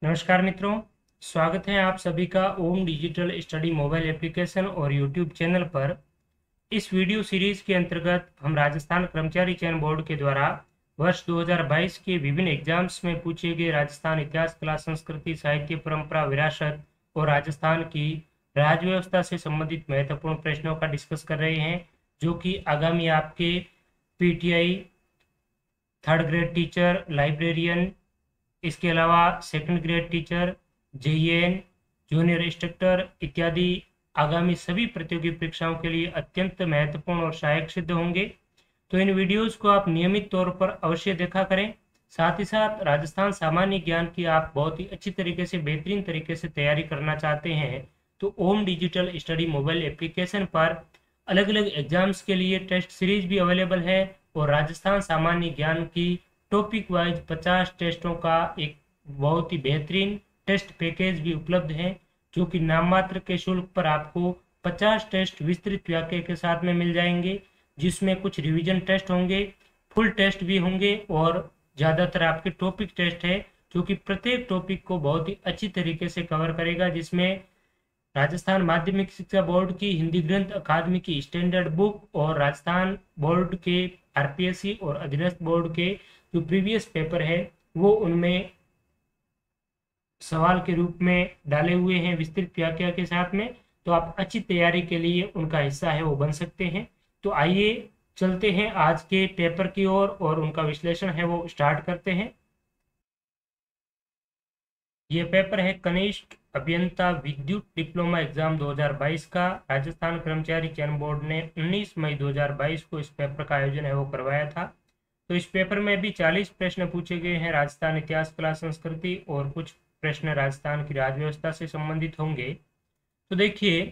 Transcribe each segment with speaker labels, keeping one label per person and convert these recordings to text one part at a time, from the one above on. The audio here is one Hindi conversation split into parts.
Speaker 1: नमस्कार मित्रों, स्वागत है आप सभी का ओम डिजिटल स्टडी मोबाइल एप्लीकेशन और यूट्यूब चैनल पर। इस वीडियो सीरीज के अंतर्गत हम राजस्थान कर्मचारी चयन बोर्ड के द्वारा वर्ष 2022 के विभिन्न एग्जाम्स में पूछे गए राजस्थान इतिहास, कला, संस्कृति, साहित्य, परंपरा, विरासत और राजस्थान की राज्य व्यवस्था से संबंधित महत्वपूर्ण प्रश्नों का डिस्कस कर रहे हैं, जो कि आगामी आपके PTI, third grade teacher, librarian, इसके अलावा second grade teacher, JEN, junior instructor इत्यादि आगामी सभी प्रतियोगी परीक्षाओं के लिए अत्यंत महत्वपूर्ण और सहायक सिद्ध होंगे। तो इन वीडियोस को आप नियमित तौर पर अवश्य देखा करें। साथ ही साथ राजस्थान सामान्य ज्ञान की आप बहुत ही अच्छी तरीके से, बेहतरीन तरीके से तैयारी करना चाहते हैं तो ओम डिजिटल स्टडी मोबाइल एप्लीकेशन पर अलग अलग एग्जाम्स के लिए टेस्ट सीरीज भी अवेलेबल है और राजस्थान सामान्य ज्ञान की टॉपिक वाइज 50 टेस्टों का एक बहुत ही बेहतरीन टेस्ट पैकेज भी उपलब्ध है, जो कि नाम मात्र के शुल्क पर आपको 50 टेस्ट विस्तृत व्याख्या के साथ में मिल जाएंगे, जिसमें कुछ रिवीजन टेस्ट होंगे, फुल टेस्ट भी होंगे और ज़्यादातर आपके टॉपिक टेस्ट है, जो कि प्रत्येक टॉपिक को बहुत ही अच्छी तरीके से कवर करेगा, जिसमें राजस्थान माध्यमिक शिक्षा बोर्ड की हिंदी ग्रंथ अकादमी की स्टैंडर्ड बुक और राजस्थान बोर्ड के आरपीएससी और अधीनस्थ बोर्ड के जो प्रीवियस पेपर है वो उनमें सवाल के रूप में डाले हुए हैं विस्तृत व्याख्या के साथ में। तो आप अच्छी तैयारी के लिए उनका हिस्सा है वो बन सकते हैं। तो आइए चलते हैं आज के पेपर की ओर और उनका विश्लेषण है वो स्टार्ट करते हैं। ये पेपर है कनिष्ठ अभियंता विद्युत डिप्लोमा एग्जाम 2022 का। राजस्थान कर्मचारी चयन बोर्ड ने 19 मई 2022 को इस पेपर का आयोजन है वो करवाया था। तो इस पेपर में भी 40 प्रश्न पूछे गए हैं राजस्थान इतिहास, कला, संस्कृति और कुछ प्रश्न राजस्थान की राज्य व्यवस्था से संबंधित होंगे। तो देखिए,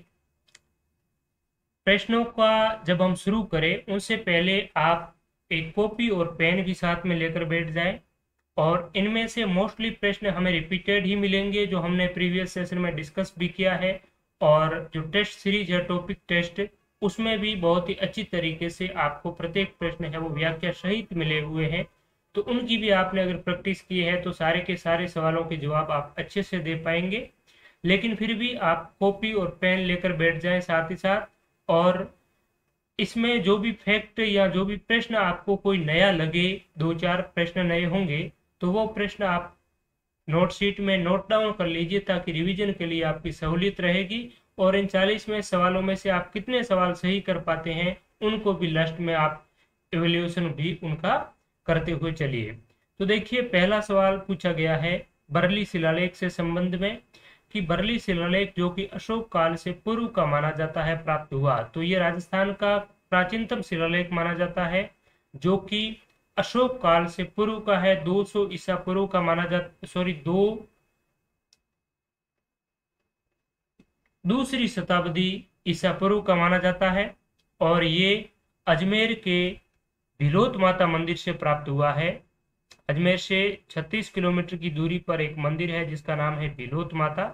Speaker 1: प्रश्नों का जब हम शुरू करें उनसे पहले आप एक कॉपी और पेन भी साथ में लेकर बैठ जाएं और इनमें से मोस्टली प्रश्न हमें रिपीटेड ही मिलेंगे, जो हमने प्रीवियस सेशन में डिस्कस भी किया है। और जो टेस्ट सीरीज है टॉपिक टेस्ट, उसमें भी बहुत ही अच्छी तरीके से आपको प्रत्येक प्रश्न है वो व्याख्या सहित मिले हुए हैं। तो उनकी भी आपने अगर प्रैक्टिस की है तो सारे के सारे सवालों के जवाब आप अच्छे से दे पाएंगे। लेकिन फिर भी आप कॉपी और पेन लेकर बैठ जाएं साथ ही साथ, और इसमें जो भी फैक्ट या जो भी प्रश्न आपको कोई नया लगे, 2-4 प्रश्न नए होंगे, तो वो प्रश्न आप नोट शीट में नोट डाउन कर लीजिए ताकि रिवीजन के लिए आपकी सहूलियत रहेगी। और इन 40वें सवालों में से आप कितने सवाल सही कर पाते हैं उनको भी लास्ट में आप एवेल्यूएशन भी उनका करते हुए चलिए। तो देखिए, पहला सवाल पूछा गया है बरली शिलालेख से संबंध में कि बरली शिलालेख जो कि अशोक काल से पूर्व का माना जाता है प्राप्त हुआ। तो ये राजस्थान का प्राचीनतम शिलालेख माना जाता है, जो कि अशोक काल से पूर्व का है। 200 ईसा पूर्व का माना जाता, दूसरी शताब्दी ईसा पूर्व का माना जाता है। और ये अजमेर के भिलोत माता मंदिर से प्राप्त हुआ है। अजमेर से 36 किलोमीटर की दूरी पर एक मंदिर है जिसका नाम है भिलोत माता।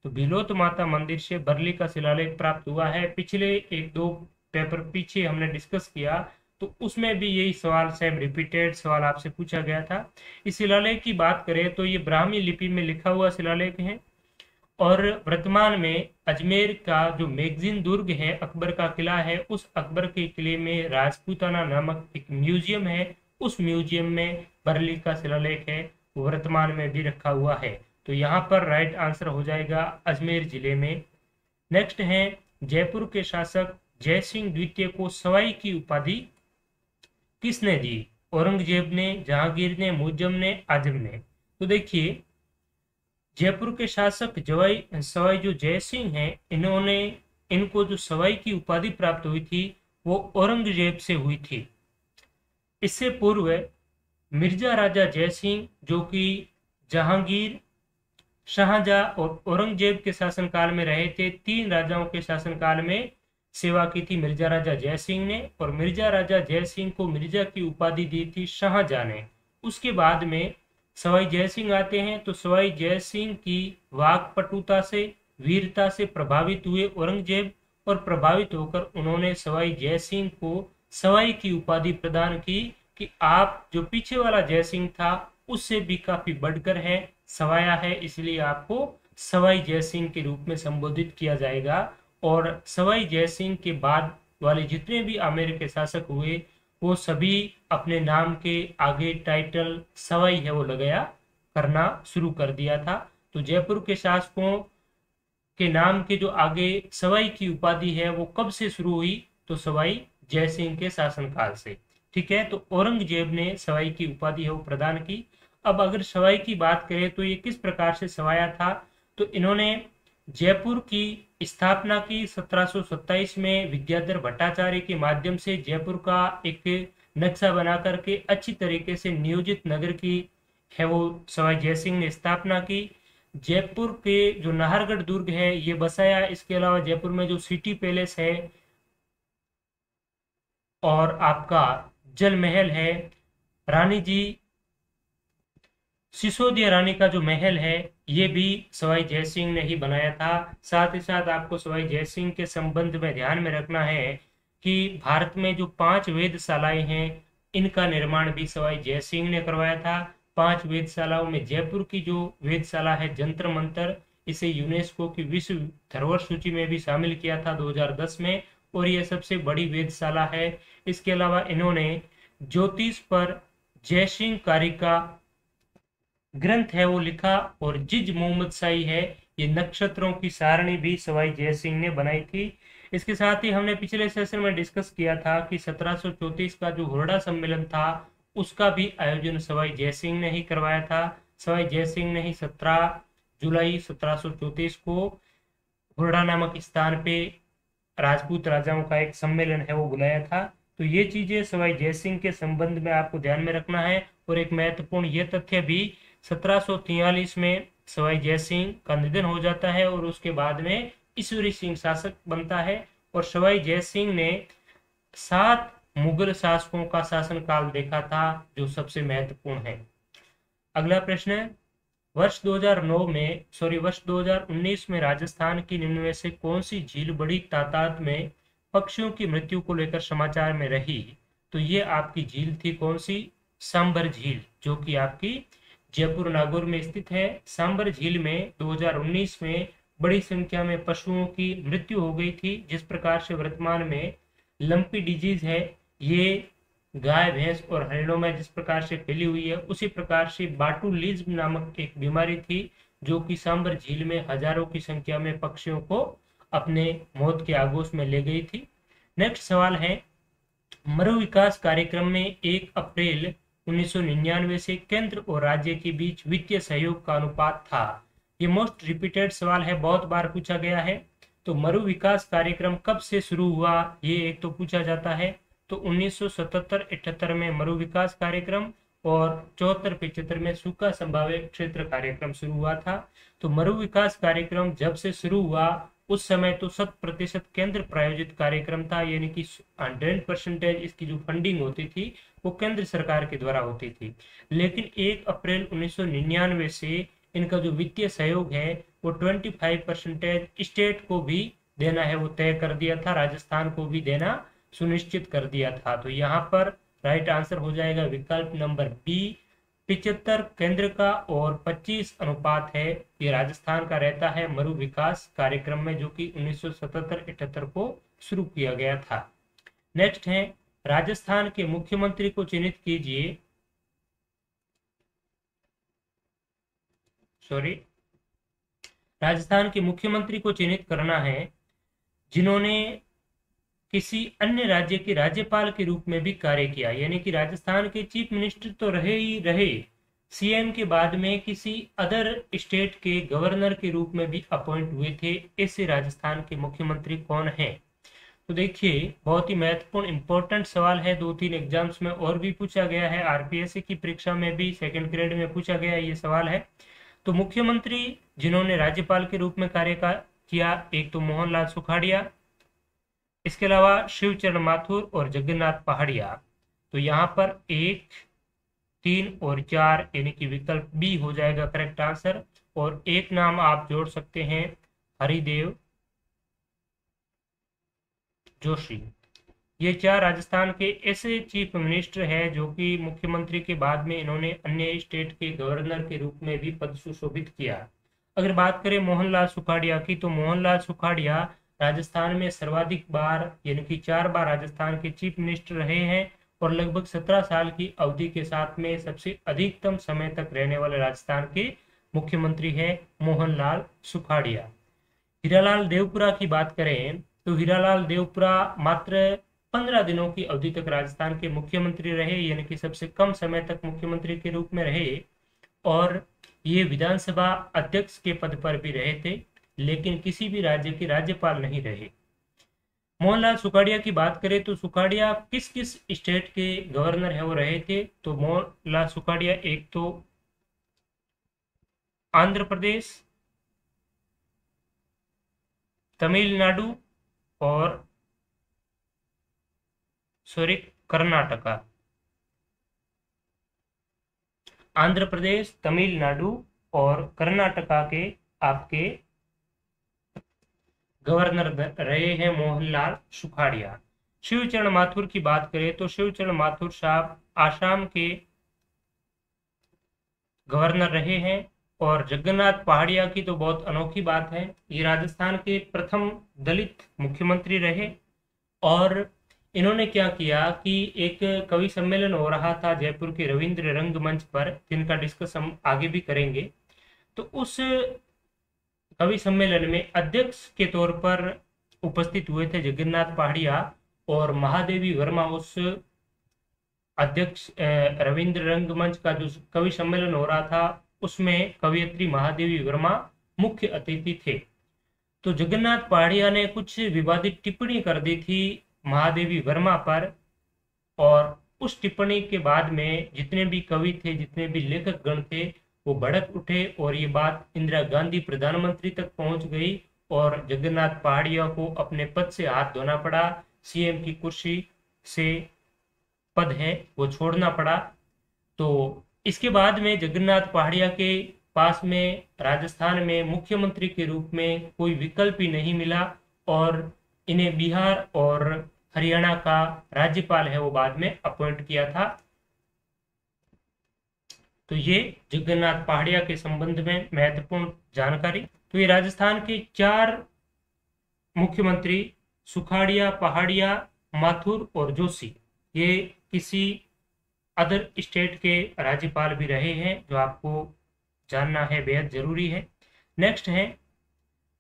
Speaker 1: तो भिलोत माता मंदिर से बरली का शिलालेख प्राप्त हुआ है। पिछले 1-2 पेपर पीछे हमने डिस्कस किया तो उसमें भी यही सवाल, सेम रिपीटेड सवाल आपसे पूछा गया था। इस शिलालेख की बात करें तो ये ब्राह्मी लिपि में लिखा हुआ शिलालेख है और वर्तमान में अजमेर का जो मैगजीन दुर्ग है, अकबर का किला है, उस अकबर के किले में राजपूताना नामक एक म्यूजियम है। उस म्यूजियम में बरली का शिलालेख है वर्तमान में भी रखा हुआ है। तो यहाँ पर राइट आंसर हो जाएगा अजमेर जिले में। नेक्स्ट है, जयपुर के शासक जय सिंह द्वितीय को सवाई की उपाधि किसने दी? औरंगजेब ने, जहांगीर ने, मुअज्जम ने, आजम ने। तो देखिए, जयपुर के शासक सवाई जो जय सिंह हैं, इनको जो सवाई की उपाधि प्राप्त हुई थी वो औरंगजेब से हुई थी। इससे पूर्व मिर्जा राजा जय सिंह, जो कि जहांगीर, शाहजहां और औरंगजेब के शासनकाल में रहे थे, 3 राजाओं के शासनकाल में सेवा की थी मिर्जा राजा जय सिंह ने। और मिर्जा राजा जय सिंह को मिर्जा की उपाधि दी थी शाहजहां ने। उसके बाद में सवाई जय सिंह आते हैं। तो सवाई जय सिंह की वाकपटुता से, वीरता से प्रभावित हुए औरंगजेब और प्रभावित होकर उन्होंने सवाई जय सिंह को सवाई की उपाधि प्रदान की कि आप जो पीछे वाला जय सिंह था उससे भी काफी बढ़कर है सवाया है, इसलिए आपको सवाई जयसिंह के रूप में संबोधित किया जाएगा। और सवाई जयसिंह के बाद वाले जितने भी आमेर के शासक हुए वो सभी अपने नाम के आगे टाइटल सवाई है वो लगाया करना शुरू कर दिया था। तो जयपुर के शासकों के नाम के जो आगे सवाई की उपाधि है वो कब से शुरू हुई, तो सवाई जयसिंह के शासनकाल से। ठीक है, तो औरंगजेब ने सवाई की उपाधि है वो प्रदान की। अब अगर सवाई की बात करें तो ये किस प्रकार से सवाया था, तो इन्होंने जयपुर की स्थापना की 1727 में विद्याधर भट्टाचार्य के माध्यम से। जयपुर का एक नक्शा बना करके अच्छी तरीके से नियोजित नगर की है वो सवाई जयसिंह ने स्थापना की। जयपुर के जो नाहरगढ़ दुर्ग है ये बसाया। इसके अलावा जयपुर में जो सिटी पैलेस है और आपका जल महल है, रानी जी सिसोदिया रानी का जो महल है ये भी सवाई जयसिंह ने ही बनाया था। साथ ही साथ आपको सवाई जयसिंह के संबंध में ध्यान में रखना है कि भारत में जो 5 वेधशालाएं हैं इनका निर्माण भी सवाई जयसिंह ने करवाया था। 5 वेधशालाओं में जयपुर की जो वेधशाला है जंतर मंतर, इसे यूनेस्को की विश्व धरोहर सूची में भी शामिल किया था 2010 में, और यह सबसे बड़ी वेधशाला है। इसके अलावा इन्होंने ज्योतिष पर जयसिंह कारिका ग्रंथ है वो लिखा, और जिज मोहम्मद शाही है ये नक्षत्रों की सारणी भी सवाई जयसिंह ने बनाई थी। इसके साथ ही हमने पिछले सेशन में डिस्कस किया था कि 1734 का जो हुरडा सम्मेलन था उसका भी आयोजन सवाई जयसिंह ने ही करवाया था। सवाई जयसिंह ने ही 17 जुलाई 1734 को हुरडा नामक स्थान पे राजपूत राजाओं का एक सम्मेलन है वो बुलाया था। तो ये चीजें सवाई जयसिंह के संबंध में आपको ध्यान में रखना है। और एक महत्वपूर्ण ये तथ्य भी, 1743 में सवाई जयसिंह का निधन हो जाता है और उसके बाद में ईश्वरी सिंह शासक बनता है। और सवाई जयसिंह ने 7 मुगल शासकों का शासनकाल देखा था जो सबसे महत्वपूर्ण है। अगला प्रश्न है, वर्ष 2019 में राजस्थान की निम्न में से कौन सी झील बड़ी तादाद में पक्षियों की मृत्यु को लेकर समाचार में रही, तो ये आपकी झील थी कौन सी, सांबर झील, जो कि आपकी जयपुर नागौर में स्थित है। सांबर झील में 2019 में बड़ी संख्या में पशुओं की मृत्यु हो गई थी। जिस प्रकार से वर्तमान में लंपी डिजीज है ये गाय भैंस और हरिणों में जिस प्रकार से फैली हुई है, उसी प्रकार से बाटुलिज्म नामक एक बीमारी थी जो कि सांबर झील में हजारों की संख्या में पक्षियों को अपने मौत के आगोश में ले गई थी। नेक्स्ट सवाल है, मरु विकास कार्यक्रम में 1 अप्रैल 1999 से केंद्र और राज्य के बीच वित्तीय सहयोग का अनुपात था। ये मोस्ट रिपीटेड सवाल है, बहुत बार पूछा गया है। तो मरु विकास कार्यक्रम कब से शुरू हुआ ये एक तो पूछा जाता है। तो 1977-78 में मरु विकास कार्यक्रम और 74-75 में सूखा संभावित क्षेत्र कार्यक्रम शुरू हुआ था। तो मरु विकास कार्यक्रम जब से शुरू हुआ उस समय तो 100% केंद्र प्रायोजित कार्यक्रम था, यानी कि 100% इसकी जो फंडिंग होती थी वो केंद्र सरकार के द्वारा होती थी। लेकिन 1 अप्रैल 1999 से इनका जो वित्तीय सहयोग है वो 25% स्टेट को भी देना है वो तय कर दिया था, राजस्थान को भी देना सुनिश्चित कर दिया था। तो यहाँ पर राइट आंसर हो जाएगा विकल्प नंबर बी, 75 केंद्र का और 25 अनुपात है ये राजस्थान का रहता है मरु विकास कार्यक्रम में, जो कि 1977-78 को शुरू किया गया था। नेक्स्ट है, राजस्थान के मुख्यमंत्री को चिन्हित कीजिए। राजस्थान के मुख्यमंत्री को चिन्हित करना है जिन्होंने किसी अन्य राज्य के राज्यपाल के रूप में भी कार्य किया, यानी कि राजस्थान के चीफ मिनिस्टर तो रहे ही रहे, सीएम के बाद में किसी अदर स्टेट के गवर्नर के रूप में भी अपॉइंट हुए थे। ऐसे राजस्थान के मुख्यमंत्री कौन है? तो देखिए, बहुत ही महत्वपूर्ण इंपॉर्टेंट सवाल है, 2-3 एग्जाम्स में और भी पूछा गया है, आरपीएससी की परीक्षा में भी सेकंड ग्रेड में पूछा गया ये सवाल है। तो मुख्यमंत्री जिन्होंने राज्यपाल के रूप में कार्य किया, एक तो मोहनलाल सुखाड़िया, इसके अलावा शिवचरण माथुर और जगन्नाथ पहाड़िया। तो यहाँ पर 1, 3 और 4 यानी कि विकल्प बी हो जाएगा करेक्ट आंसर। और एक नाम आप जोड़ सकते हैं हरिदेव जोशी। ये 4 राजस्थान के ऐसे चीफ मिनिस्टर हैं जो कि मुख्यमंत्री के बाद में इन्होंने अन्य स्टेट के गवर्नर के रूप में भी पद सुशोभित किया। अगर बात करें मोहनलाल सुखाड़िया की, तो मोहनलाल सुखाड़िया राजस्थान में सर्वाधिक बार यानी कि 4 बार राजस्थान के चीफ मिनिस्टर रहे हैं और लगभग 17 साल की अवधि के साथ में सबसे अधिकतम समय तक रहने वाले राजस्थान के मुख्यमंत्री है मोहनलाल सुखाड़िया। हीरालाल देवपुरा की बात करें तो हीरालाल देवपुरा मात्र 15 दिनों की अवधि तक राजस्थान के मुख्यमंत्री रहे, यानी कि सबसे कम समय तक मुख्यमंत्री के रूप में रहे, और ये विधानसभा अध्यक्ष के पद पर भी रहे थे, लेकिन किसी भी राज्य के राज्यपाल नहीं रहे। मोहनलाल सुखाड़िया की बात करें तो सुखाड़िया किस किस स्टेट के गवर्नर है वो रहे थे, तो मोहनलाल सुखाड़िया एक तो आंध्र प्रदेश, तमिलनाडु और कर्नाटका। आंध्र प्रदेश, तमिलनाडु और कर्नाटका के आपके गवर्नर रहे हैं मोहनलाल सुखाड़िया। शिवचरण माथुर की बात करें तो शिवचरण माथुर साहब आसाम के गवर्नर रहे हैं, और जगन्नाथ पहाड़िया की तो बहुत अनोखी बात है, ये राजस्थान के प्रथम दलित मुख्यमंत्री रहे। और इन्होंने क्या किया कि एक कवि सम्मेलन हो रहा था जयपुर के रविंद्र रंगमंच पर, जिनका डिस्कस हम आगे भी करेंगे, तो उस कवि सम्मेलन में अध्यक्ष के तौर पर उपस्थित हुए थे जगन्नाथ पहाड़िया, और महादेवी वर्मा उस अध्यक्ष रविंद्र रंगमंच का जो कवि सम्मेलन हो रहा था उसमें कवयित्री महादेवी वर्मा मुख्य अतिथि थे। तो जगन्नाथ पहाड़िया ने कुछ विवादित टिप्पणी कर दी थी महादेवी वर्मा पर, और उस टिप्पणी के बाद में जितने भी कवि थे, जितने भी लेखक गण थे, वो भड़क उठे, और ये बात इंदिरा गांधी प्रधानमंत्री तक पहुंच गई, और जगन्नाथ पहाड़िया को अपने पद से हाथ धोना पड़ा, सीएम की कुर्सी से पद है वो छोड़ना पड़ा। तो इसके बाद में जगन्नाथ पहाड़िया के पास में राजस्थान में मुख्यमंत्री के रूप में कोई विकल्प ही नहीं मिला, और इन्हें बिहार और हरियाणा का राज्यपाल है वो बाद में अपॉइंट किया था। तो ये जगन्नाथ पहाड़िया के संबंध में महत्वपूर्ण जानकारी। तो ये राजस्थान के 4 मुख्यमंत्री सुखाड़िया, पहाड़िया, माथुर और जोशी, ये किसी अदर स्टेट के राज्यपाल भी रहे हैं, जो आपको जानना है, बेहद जरूरी है। नेक्स्ट है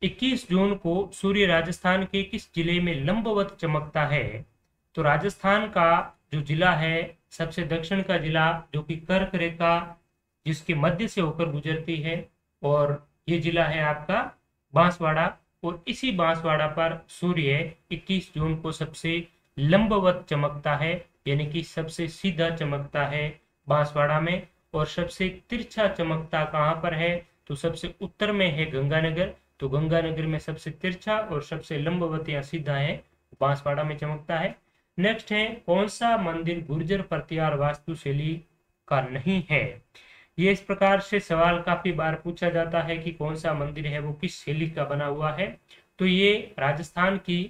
Speaker 1: 21 जून को सूर्य राजस्थान के किस जिले में लंबवत चमकता है? तो राजस्थान का जो जिला है, सबसे दक्षिण का जिला जो कि कर्क रेखा जिसके मध्य से होकर गुजरती है, और ये जिला है आपका बांसवाड़ा, और इसी बांसवाड़ा पर सूर्य 21 जून को सबसे लंबवत चमकता है, यानी कि सबसे सीधा चमकता है बांसवाड़ा में। और सबसे तिरछा चमकता कहाँ पर है? तो सबसे उत्तर में है गंगानगर, तो गंगानगर में सबसे तिरछा और सबसे लंबवत या सीधा है बांसवाड़ा में चमकता है। नेक्स्ट है कौन सा मंदिर गुर्जर प्रतिहार वास्तुशैली का नहीं है? ये इस प्रकार से सवाल काफी बार पूछा जाता है कि कौन सा मंदिर है वो किस शैली का बना हुआ है। तो ये राजस्थान की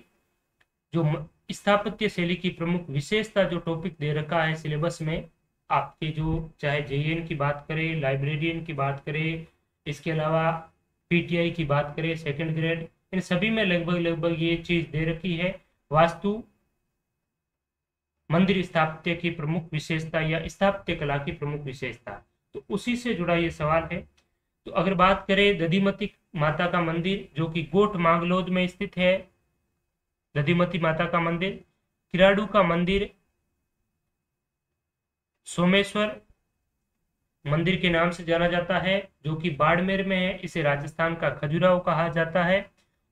Speaker 1: जो स्थापत्य शैली की प्रमुख विशेषता जो टॉपिक दे रखा है सिलेबस में, आपके जो चाहे जेईएन की बात करें, लाइब्रेरियन की बात करें, इसके अलावा पीटीआई की बात करें सेकंड ग्रेड, इन सभी में लगभग ये चीज दे रखी है, वास्तु मंदिर स्थापत्य की प्रमुख विशेषता या स्थापत्य कला की प्रमुख विशेषता। तो उसी से जुड़ा ये सवाल है। तो अगर बात करें दधिमती माता का मंदिर जो कि गोट मांगलोद में स्थित है, दधिमती माता का मंदिर, किराड़ू का मंदिर सोमेश्वर मंदिर के नाम से जाना जाता है जो कि बाड़मेर में है, इसे राजस्थान का खजुराहो कहा जाता है।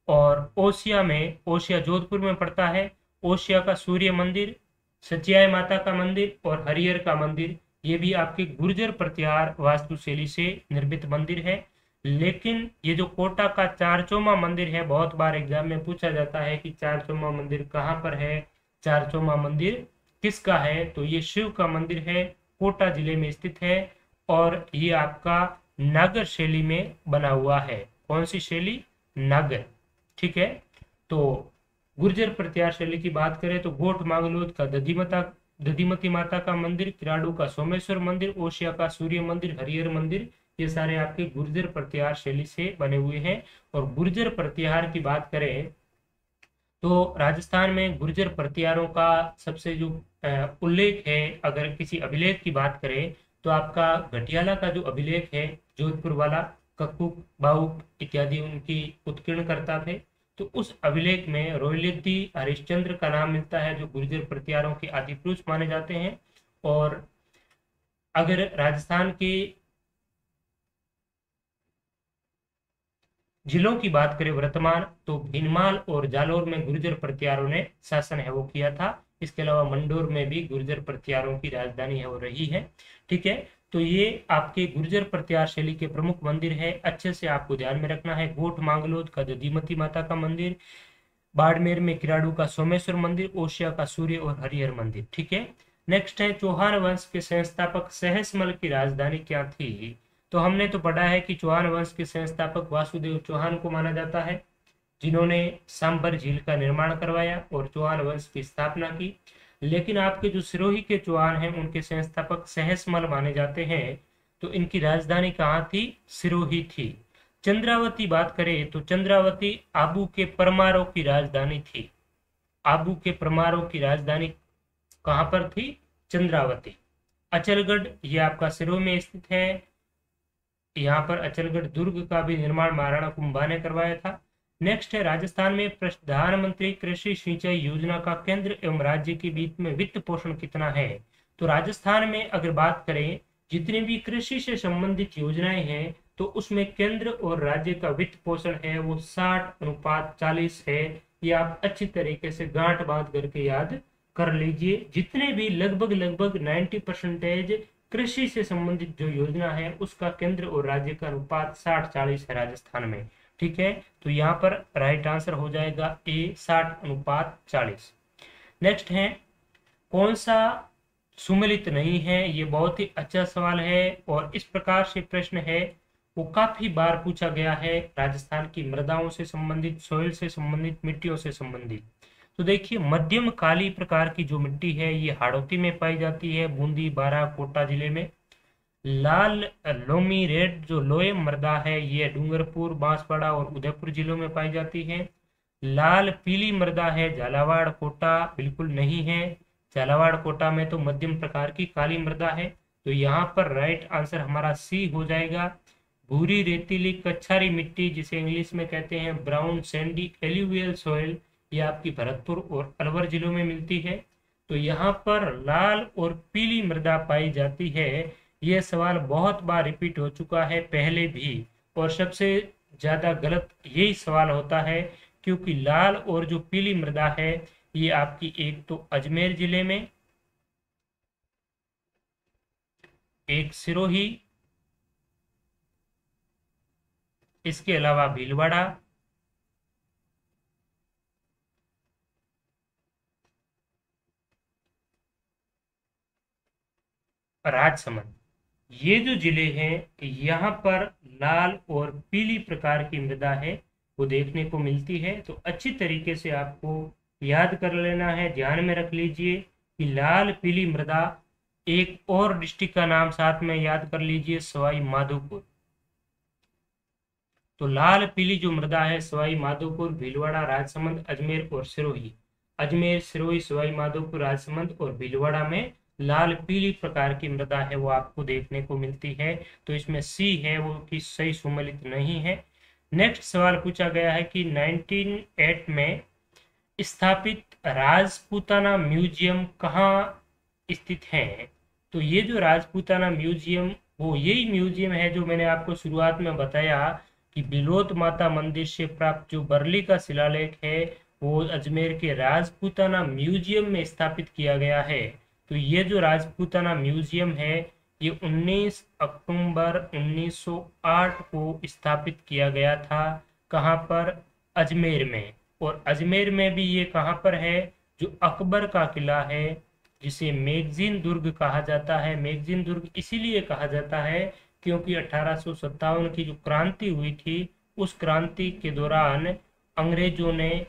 Speaker 1: और ओसिया जोधपुर में पड़ता है, ओसिया का सूर्य मंदिर, सचियाय माता का मंदिर और हरिहर का मंदिर, ये भी आपके गुर्जर प्रतिहार वास्तुशैली से निर्मित मंदिर है। लेकिन ये जो कोटा का चारचौमा मंदिर है, बहुत बार एग्जाम में पूछा जाता है कि चारचौमा मंदिर कहाँ पर है, चारचौमा मंदिर किसका है? तो ये शिव का मंदिर है, कोटा जिले में स्थित है, और ये आपका नागर शैली में बना हुआ है। कौन सी शैली? नागर। ठीक है, तो गुर्जर प्रत्यार शैली की बात करें तो गोठ मांगलोद का दधिमती माता का मंदिर, किराडू का सोमेश्वर मंदिर, ओशिया का सूर्य मंदिर, हरिहर मंदिर, ये सारे आपके गुर्जर प्रत्यार शैली से बने हुए हैं। और गुर्जर प्रत्यार की बात करें तो राजस्थान में गुर्जर प्रत्यारों का सबसे जो उल्लेख है, अगर किसी अभिलेख की बात करें तो आपका घटियाला का जो अभिलेख है जोधपुर वाला, कक्कुक बाउक इत्यादि उनकी उत्कीर्णकर्ता थे। तो उस अभिलेख में रोहिल्यद्दी हरिश्चंद्र का नाम मिलता है, जो गुर्जर प्रत्यारों के आदि पुरुष माने जाते हैं। और अगर राजस्थान के जिलों की बात करें वर्तमान, तो भीनमाल और जालोर में गुर्जर प्रत्यारों ने शासन है वो किया था। इसके अलावा मंडोर में भी गुर्जर प्रत्यारों की राजधानी है वो रही है। ठीक है, तो ये आपके गुर्जर प्रत्यार शैली के प्रमुख मंदिर है, अच्छे से आपको ध्यान में रखना है। गोठ मांगलोद का दधिमती माता का मंदिर, बाड़मेर में किराडू का सोमेश्वर मंदिर, ओशिया का सूर्य और हरिहर मंदिर। ठीक है, नेक्स्ट है चौहान वंश के संस्थापक सहसमल की राजधानी क्या थी। तो हमने तो पढ़ा है कि चौहान वंश के संस्थापक वासुदेव चौहान को माना जाता है, जिन्होंने सांबर झील का निर्माण करवाया और चौहान वंश की स्थापना की। लेकिन आपके जो सिरोही के चौहान हैं उनके संस्थापक सहसमल माने जाते हैं। तो इनकी राजधानी कहाँ थी, सिरोही थी। चंद्रावती बात करें तो चंद्रावती आबू के परमारों की राजधानी थी। आबू के परमारों की राजधानी कहाँ पर थी, चंद्रावती। अचलगढ़ ये आपका सिरोही में स्थित है। यहाँ पर अचलगढ़ दुर्ग का भी निर्माण महाराणा कुंभा ने करवाया था। नेक्स्ट है राजस्थान में प्रधानमंत्री कृषि सिंचाई योजना का केंद्र एवं राज्य के बीच में वित्त पोषण कितना है। तो राजस्थान में अगर बात करें जितनी भी कृषि से संबंधित योजनाएं हैं, तो उसमें केंद्र और राज्य का वित्त पोषण है वो 60:40 है। ये आप अच्छी तरीके से गांठ बांध करके याद कर लीजिए। जितने भी लगभग 90% कृषि से संबंधित जो योजना है उसका केंद्र और राज्य का अनुपात 60:40 है राजस्थान में। ठीक है, तो यहाँ पर राइट आंसर हो जाएगा ए, 60:40। नेक्स्ट है कौन सा सुमेलित नहीं है। ये बहुत ही अच्छा सवाल है और इस प्रकार से प्रश्न है वो काफी बार पूछा गया है, राजस्थान की मृदाओं से संबंधित, सोइल से संबंधित, मिट्टियों से संबंधित। तो देखिए मध्यम काली प्रकार की जो मिट्टी है ये हाड़ौती में पाई जाती है, बूंदी, बारा, कोटा जिले में। लाल लोमी रेड जो लोए मृदा है ये डूंगरपुर, बांसवाड़ा और उदयपुर जिलों में पाई जाती है। लाल पीली मृदा है झालावाड़, कोटा बिल्कुल नहीं है। झालावाड़, कोटा में तो मध्यम प्रकार की काली मृदा है। तो यहाँ पर राइट आंसर हमारा सी हो जाएगा। भूरी रेतीली कच्छारी मिट्टी जिसे इंग्लिश में कहते हैं ब्राउन सैंडी एल्यूवियल सॉइल, ये आपकी भरतपुर और अलवर जिलों में मिलती है। तो यहाँ पर लाल और पीली मृदा पाई जाती है। यह सवाल बहुत बार रिपीट हो चुका है पहले भी, और सबसे ज्यादा गलत यही सवाल होता है, क्योंकि लाल और जो पीली मृदा है ये आपकी एक तो अजमेर जिले में, एक सिरोही, इसके अलावा भीलवाड़ा, राजसमंद, ये जो जिले हैं यहाँ पर लाल और पीली प्रकार की मृदा है वो देखने को मिलती है। तो अच्छी तरीके से आपको याद कर लेना है, ध्यान में रख लीजिए कि लाल पीली मृदा। एक और डिस्ट्रिक्ट का नाम साथ में याद कर लीजिए, सवाई माधोपुर। तो लाल पीली जो मृदा है सवाई माधोपुर, भीलवाड़ा, राजसमंद, अजमेर और सिरोही। अजमेर, सिरोही, सवाई माधोपुर, राजसमंद और भीलवाड़ा में लाल पीली प्रकार की मृदा है वो आपको देखने को मिलती है। तो इसमें सी है वो कि सही सुमेलित नहीं है। नेक्स्ट सवाल पूछा गया है कि 1908 में स्थापित राजपूताना म्यूजियम कहाँ स्थित है। तो ये जो राजपूताना म्यूजियम वो यही म्यूजियम है जो मैंने आपको शुरुआत में बताया कि बिलोत माता मंदिर से प्राप्त जो बरली का शिलालेख है वो अजमेर के राजपूताना म्यूजियम में स्थापित किया गया है। तो ये जो राजपूताना म्यूजियम है ये 19 अक्टूबर 1908 को स्थापित किया गया था। कहाँ पर, अजमेर में। और अजमेर में भी ये कहाँ पर है, जो अकबर का किला है जिसे मैगजीन दुर्ग कहा जाता है। मैगजीन दुर्ग इसीलिए कहा जाता है क्योंकि 1857 की जो क्रांति हुई थी उस क्रांति के दौरान अंग्रेजों ने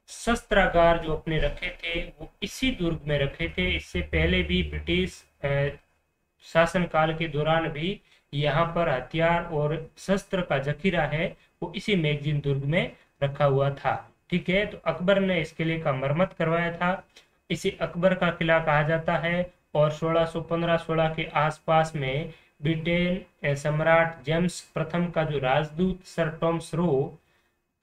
Speaker 1: शस्त्रागार जो अपने रखे थे वो इसी दुर्ग में रखे थे। इससे पहले भी ब्रिटिश शासन काल के दौरान भी यहाँ पर हथियार और शस्त्र का जखीरा है वो इसी मैगजीन दुर्ग में रखा हुआ था। ठीक है, तो अकबर ने इस किले का मरम्मत करवाया था। इसे अकबर का किला कहा जाता है। और 1615-16 के आसपास में ब्रिटेन सम्राट जेम्स प्रथम का जो राजदूत सर टॉमस रो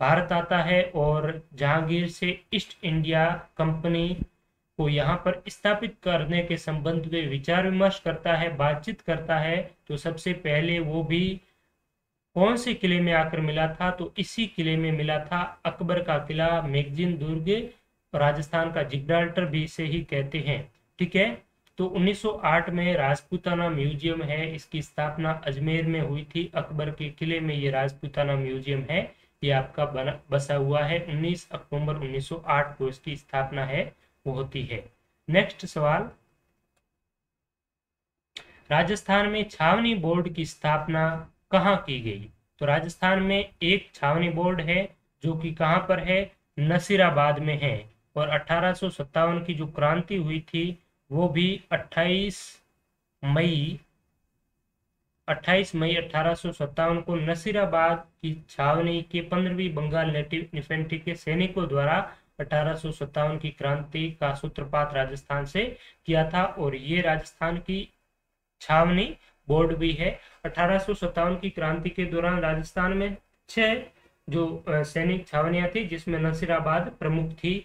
Speaker 1: भारत आता है और जहांगीर से ईस्ट इंडिया कंपनी को यहाँ पर स्थापित करने के संबंध में विचार विमर्श करता है, बातचीत करता है। तो सबसे पहले वो भी कौन से किले में आकर मिला था, तो इसी किले में मिला था, अकबर का किला मैगजीन दुर्ग। राजस्थान का जिब्राल्टर भी इसे ही कहते हैं। ठीक है, तो 1908 में राजपूताना म्यूजियम है, इसकी स्थापना अजमेर में हुई थी। अकबर के किले में ये राजपूताना म्यूजियम है, ये आपका बसा हुआ है। 19 अक्टूबर 1908 को इसकी स्थापना है वो होती है। नेक्स्ट सवाल, राजस्थान में छावनी बोर्ड की स्थापना कहाँ की गई? तो राजस्थान में एक छावनी बोर्ड है जो कि कहाँ पर है, नसीराबाद में है। और 1857 की जो क्रांति हुई थी वो भी 28 मई 1857 को नसीराबाद की छावनी के 15वीं बंगाल नेटिव इन्फेंट्री के सैनिकों द्वारा 1857 की क्रांति का सूत्रपात राजस्थान से किया था। और ये राजस्थान की छावनी बोर्ड भी है। 1857 की क्रांति के दौरान राजस्थान में 6 जो सैनिक छावनियां थी जिसमें नसीराबाद प्रमुख थी।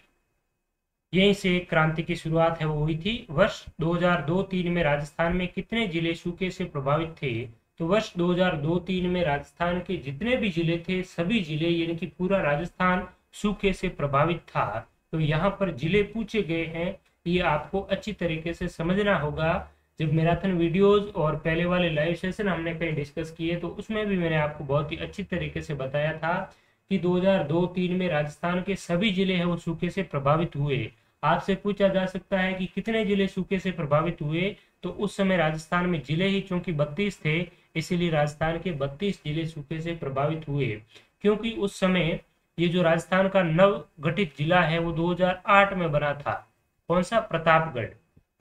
Speaker 1: यहीं से क्रांति की शुरुआत है वो हुई थी। वर्ष 2002-3 में राजस्थान में कितने जिले सूखे से प्रभावित थे? तो वर्ष 2002-3 में राजस्थान के जितने भी जिले थे सभी जिले यानी कि पूरा राजस्थान सूखे से प्रभावित था। तो यहाँ पर जिले पूछे गए हैं, ये आपको अच्छी तरीके से समझना होगा। जब मैराथन वीडियोस और पहले वाले लाइव सेशन हमने कहीं डिस्कस किए तो उसमें भी मैंने आपको बहुत ही अच्छी तरीके से बताया था कि 2002-3 में राजस्थान के सभी जिले हैं वो सूखे से प्रभावित हुए। आपसे पूछा जा सकता है कि कितने जिले सूखे से प्रभावित हुए, तो उस समय राजस्थान में जिले ही चूंकि 32 थे, इसीलिए राजस्थान के 32 जिले सूखे से प्रभावित हुए। क्योंकि उस समय ये जो राजस्थान का नव गठित जिला है वो 2008 में बना था। कौन सा? प्रतापगढ़।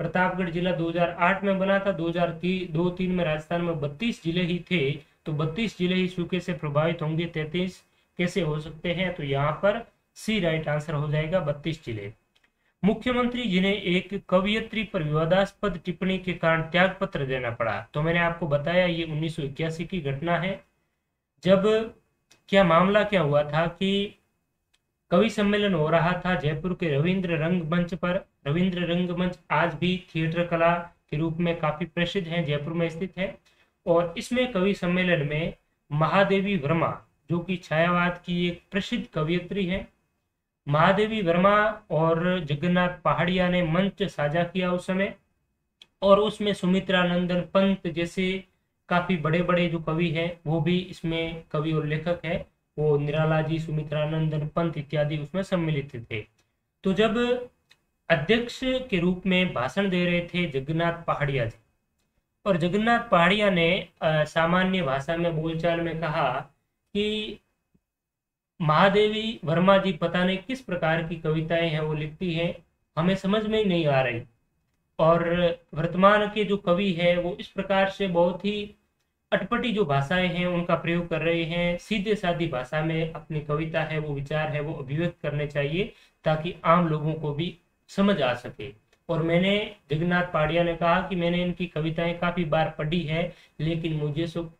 Speaker 1: प्रतापगढ़ जिला 2008 में बना था। 2002-3 में राजस्थान में 32 जिले ही थे, तो 32 जिले ही सूखे से प्रभावित होंगे, 33 कैसे हो सकते हैं? तो यहाँ पर सी राइट आंसर हो जाएगा, 32 जिले। मुख्यमंत्री जिन्हें एक कवयित्री पर विवादास्पद टिप्पणी के कारण त्याग पत्र देना पड़ा, तो मैंने आपको बताया ये 1981 की घटना है। जब क्या मामला क्या हुआ था कि कवि सम्मेलन हो रहा था जयपुर के रविंद्र रंगमंच पर। रविंद्र रंगमंच आज भी थिएटर कला के रूप में काफी प्रसिद्ध है, जयपुर में स्थित है। और इसमें कवि सम्मेलन में महादेवी वर्मा जो कि छायावाद की एक प्रसिद्ध कवयित्री है, महादेवी वर्मा और जगन्नाथ पहाड़िया ने मंच साझा किया उस समय। और उसमें सुमित्रा नंदन पंत जैसे काफी बड़े बड़े जो कवि हैं वो भी इसमें कवि और लेखक है, वो निराला जी, सुमित्रानंदन पंत इत्यादि उसमें सम्मिलित थे। तो जब अध्यक्ष के रूप में भाषण दे रहे थे जगन्नाथ पहाड़िया जी, और जगन्नाथ पहाड़िया ने सामान्य भाषा में बोलचाल में कहा कि महादेवी वर्मा जी पता नहीं किस प्रकार की कविताएं हैं वो लिखती हैं, हमें समझ में ही नहीं आ रही। और वर्तमान के जो कवि है वो इस प्रकार से बहुत ही अटपटी जो भाषाएं हैं उनका प्रयोग कर रहे हैं। सीधे सादी भाषा में अपनी कविता है वो विचार है वो अभिव्यक्त करने चाहिए ताकि आम लोगों को भी समझ आ सके। और मैंने जगन्नाथ पहाड़िया ने कहा कि मैंने इनकी कविताएं काफी बार पढ़ी है लेकिन